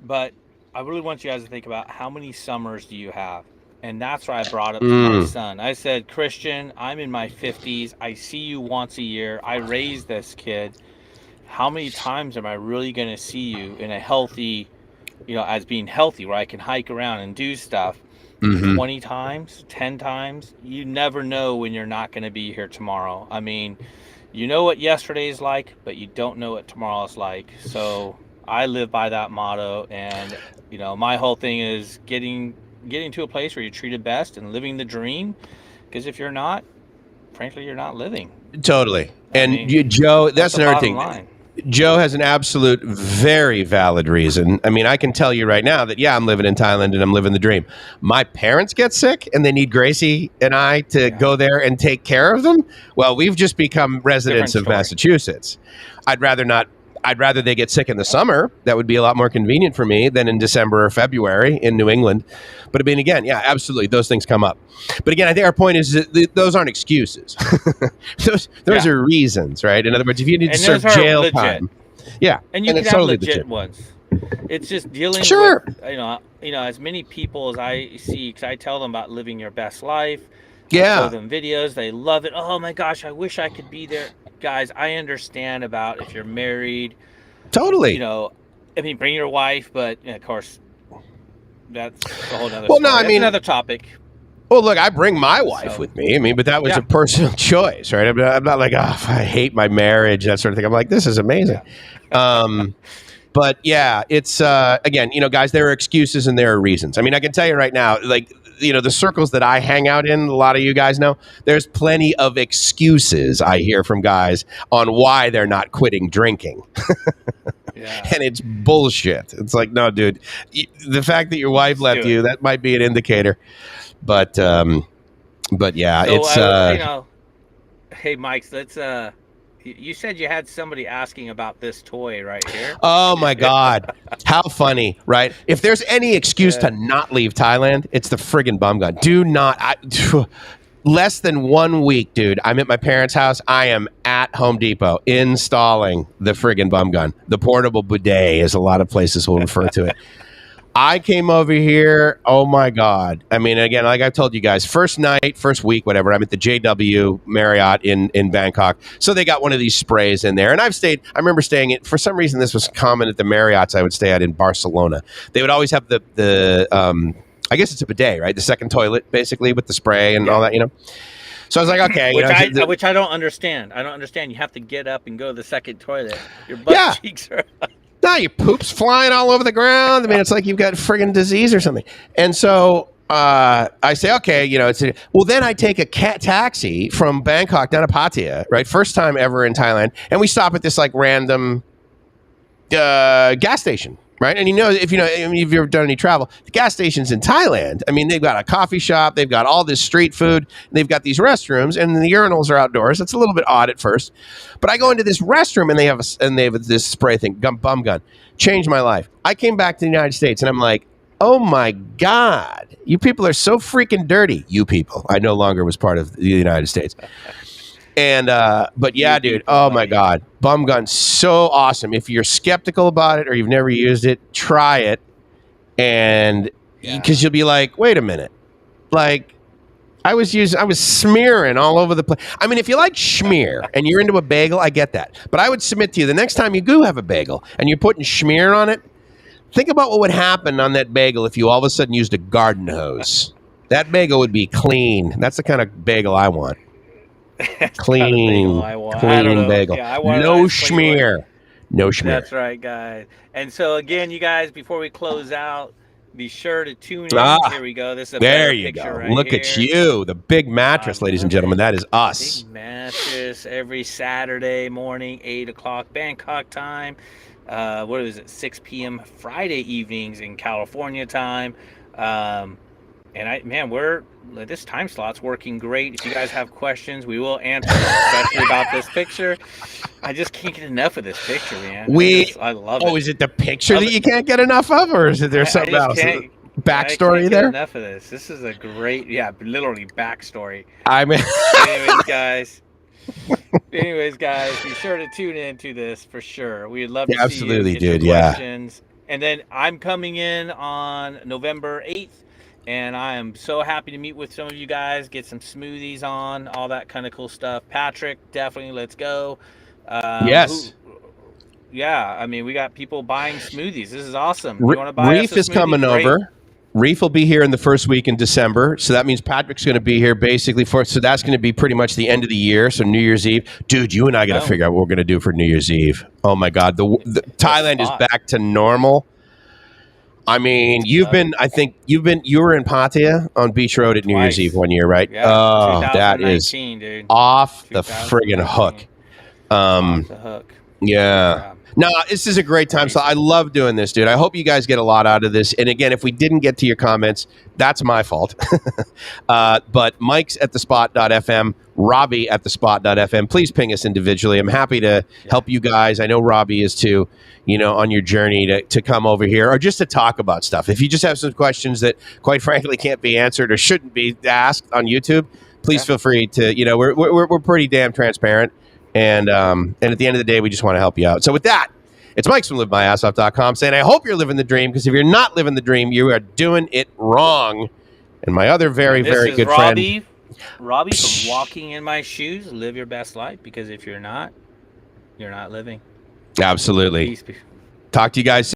But I really want you guys to think about how many summers do you have? And that's why I brought up to my son. I said, Christian, I'm in my 50s. I see you once a year. I raised this kid. How many times am I really going to see you in a healthy, as being healthy, where I can hike around and do stuff? 20 times, 10 times? You never know when you're not going to be here tomorrow. I mean, you know what yesterday is like, but you don't know what tomorrow is like. So I live by that motto. And, my whole thing is getting to a place where you're treated best and living the dream, because if you're not, frankly, you're not living. Totally. Joe, that's another thing. Line. Joe has an absolute very valid reason. I mean, I can tell you right now that, I'm living in Thailand and I'm living the dream. My parents get sick and they need Gracie and I to go there and take care of them. Well, we've just become residents of Massachusetts. I'd rather they get sick in the summer. That would be a lot more convenient for me than in December or February in New England. But I mean, again, absolutely, those things come up. But again, I think our point is that those aren't excuses. those are reasons, right? In other words, if you need to serve jail time, and you can have legit ones. It's just dealing with as many people as I see, because I tell them about living your best life. I show them videos. They love it. Oh my gosh, I wish I could be there. Guys, I understand about if you're married. Totally. Bring your wife, but of course, that's a whole other story. That's another topic. Well, look, I bring my wife with me. But that was a personal choice, right? I'm not like, I hate my marriage, that sort of thing. I'm like, this is amazing. But it's, again, guys, there are excuses and there are reasons. I mean, I can tell you right now, like, the circles that I hang out in, a lot of you guys know, there's plenty of excuses I hear from guys on why they're not quitting drinking. And it's bullshit. It's like, no, dude, the fact that your wife left you, that might be an indicator. But it's... hey, Mike, let's... You said you had somebody asking about this toy right here. Oh, my God. How funny, right? If there's any excuse to not leave Thailand, it's the friggin' bum gun. Do not. Less than 1 week, dude. I'm at my parents' house. I am at Home Depot installing the friggin' bum gun. The portable bidet, as a lot of places will refer to it. I came over here. Oh, my God. I mean, again, like I've told you guys, first night, first week, whatever, I'm at the JW Marriott in Bangkok. So they got one of these sprays in there. And I remember staying for some reason, this was common at the Marriotts I would stay at in Barcelona. They would always have the I guess it's a bidet, right? The second toilet, basically, with the spray and all that, So I was like, okay. Which I don't understand. I don't understand. You have to get up and go to the second toilet. Your butt cheeks are... No, your poop's flying all over the ground. I mean, it's like you've got friggin' disease or something. And so I say, okay, then I take a taxi from Bangkok down to Pattaya, right? First time ever in Thailand. And we stop at this like random gas station, right? And if you've ever done any travel, the gas stations in Thailand, I mean, they've got a coffee shop, they've got all this street food, they've got these restrooms, and the urinals are outdoors. It's a little bit odd at first, but I go into this restroom and they have this spray thing, bum gun. Changed my life. I came back to the United States and I'm like, oh my God, you people are so freaking dirty. You people. I no longer was part of the United States. And, but yeah, dude, oh my God, bum gun, so awesome. If you're skeptical about it or you've never used it, try it. And because you'll be like, wait a minute, like I was smearing all over the place. I mean, if you like schmear and you're into a bagel, I get that. But I would submit to you, the next time you do have a bagel and you're putting schmear on it, Think about what would happen on that bagel if you all of a sudden used a garden hose. That bagel would be clean. That's the kind of bagel I want. Clean, clean bagel. Yeah, I want no a nice clean one. schmear. No schmear. That's right, guys. And so again, you guys, before we close out, be sure to tune in. Here we go. This is a there better you picture go. right Look here. at you, the big mattress, ladies and gentlemen. That is us. Big mattress every Saturday morning, 8 o'clock Bangkok time. What is it? 6 p.m. Friday evenings in California time. This time slot's working great. If you guys have questions, we will answer, especially about this picture. I just can't get enough of this picture, man. I love it. Oh, is it the picture that you can't get enough of, or is it there something else? Backstory there? Enough of this. This is a great, literally backstory. I mean, Anyways, guys, be sure to tune into this for sure. We'd love to see absolutely, you. Dude. Questions. And then I'm coming in on November 8th. And I am so happy to meet with some of you guys, get some smoothies on, all that kind of cool stuff. Patrick, definitely, let's go. Yes. I mean, we got people buying smoothies. This is awesome. You want to buy Reef is coming over. Reef will be here in the first week in December. So that means Patrick's going to be here basically so that's going to be pretty much the end of the year. So New Year's Eve. Dude, you and I got to figure out what we're going to do for New Year's Eve. Oh, my God. The Thailand is back to normal. I mean, you were in Pattaya on Beach Road at New Year's Eve one year, right? Yeah, oh, that is dude. off the friggin' hook. Off the hook. Yeah. No, this is a great time. So I love doing this, dude. I hope you guys get a lot out of this. And again, if we didn't get to your comments, that's my fault. But Mike's at thespot.fm, Robbie at thespot.fm. Please ping us individually. I'm happy to help you guys. I know Robbie is too, on your journey to come over here or just to talk about stuff. If you just have some questions that quite frankly can't be answered or shouldn't be asked on YouTube, please feel free to, we're pretty damn transparent. And at the end of the day, we just want to help you out. So with that, it's Mike from LiveMyAssOff.com saying, I hope you're living the dream, because if you're not living the dream, you are doing it wrong. And my other very good friend, Robbie from Walking in My Shoes. Live your best life, because if you're not living. Absolutely. Peace. Talk to you guys soon.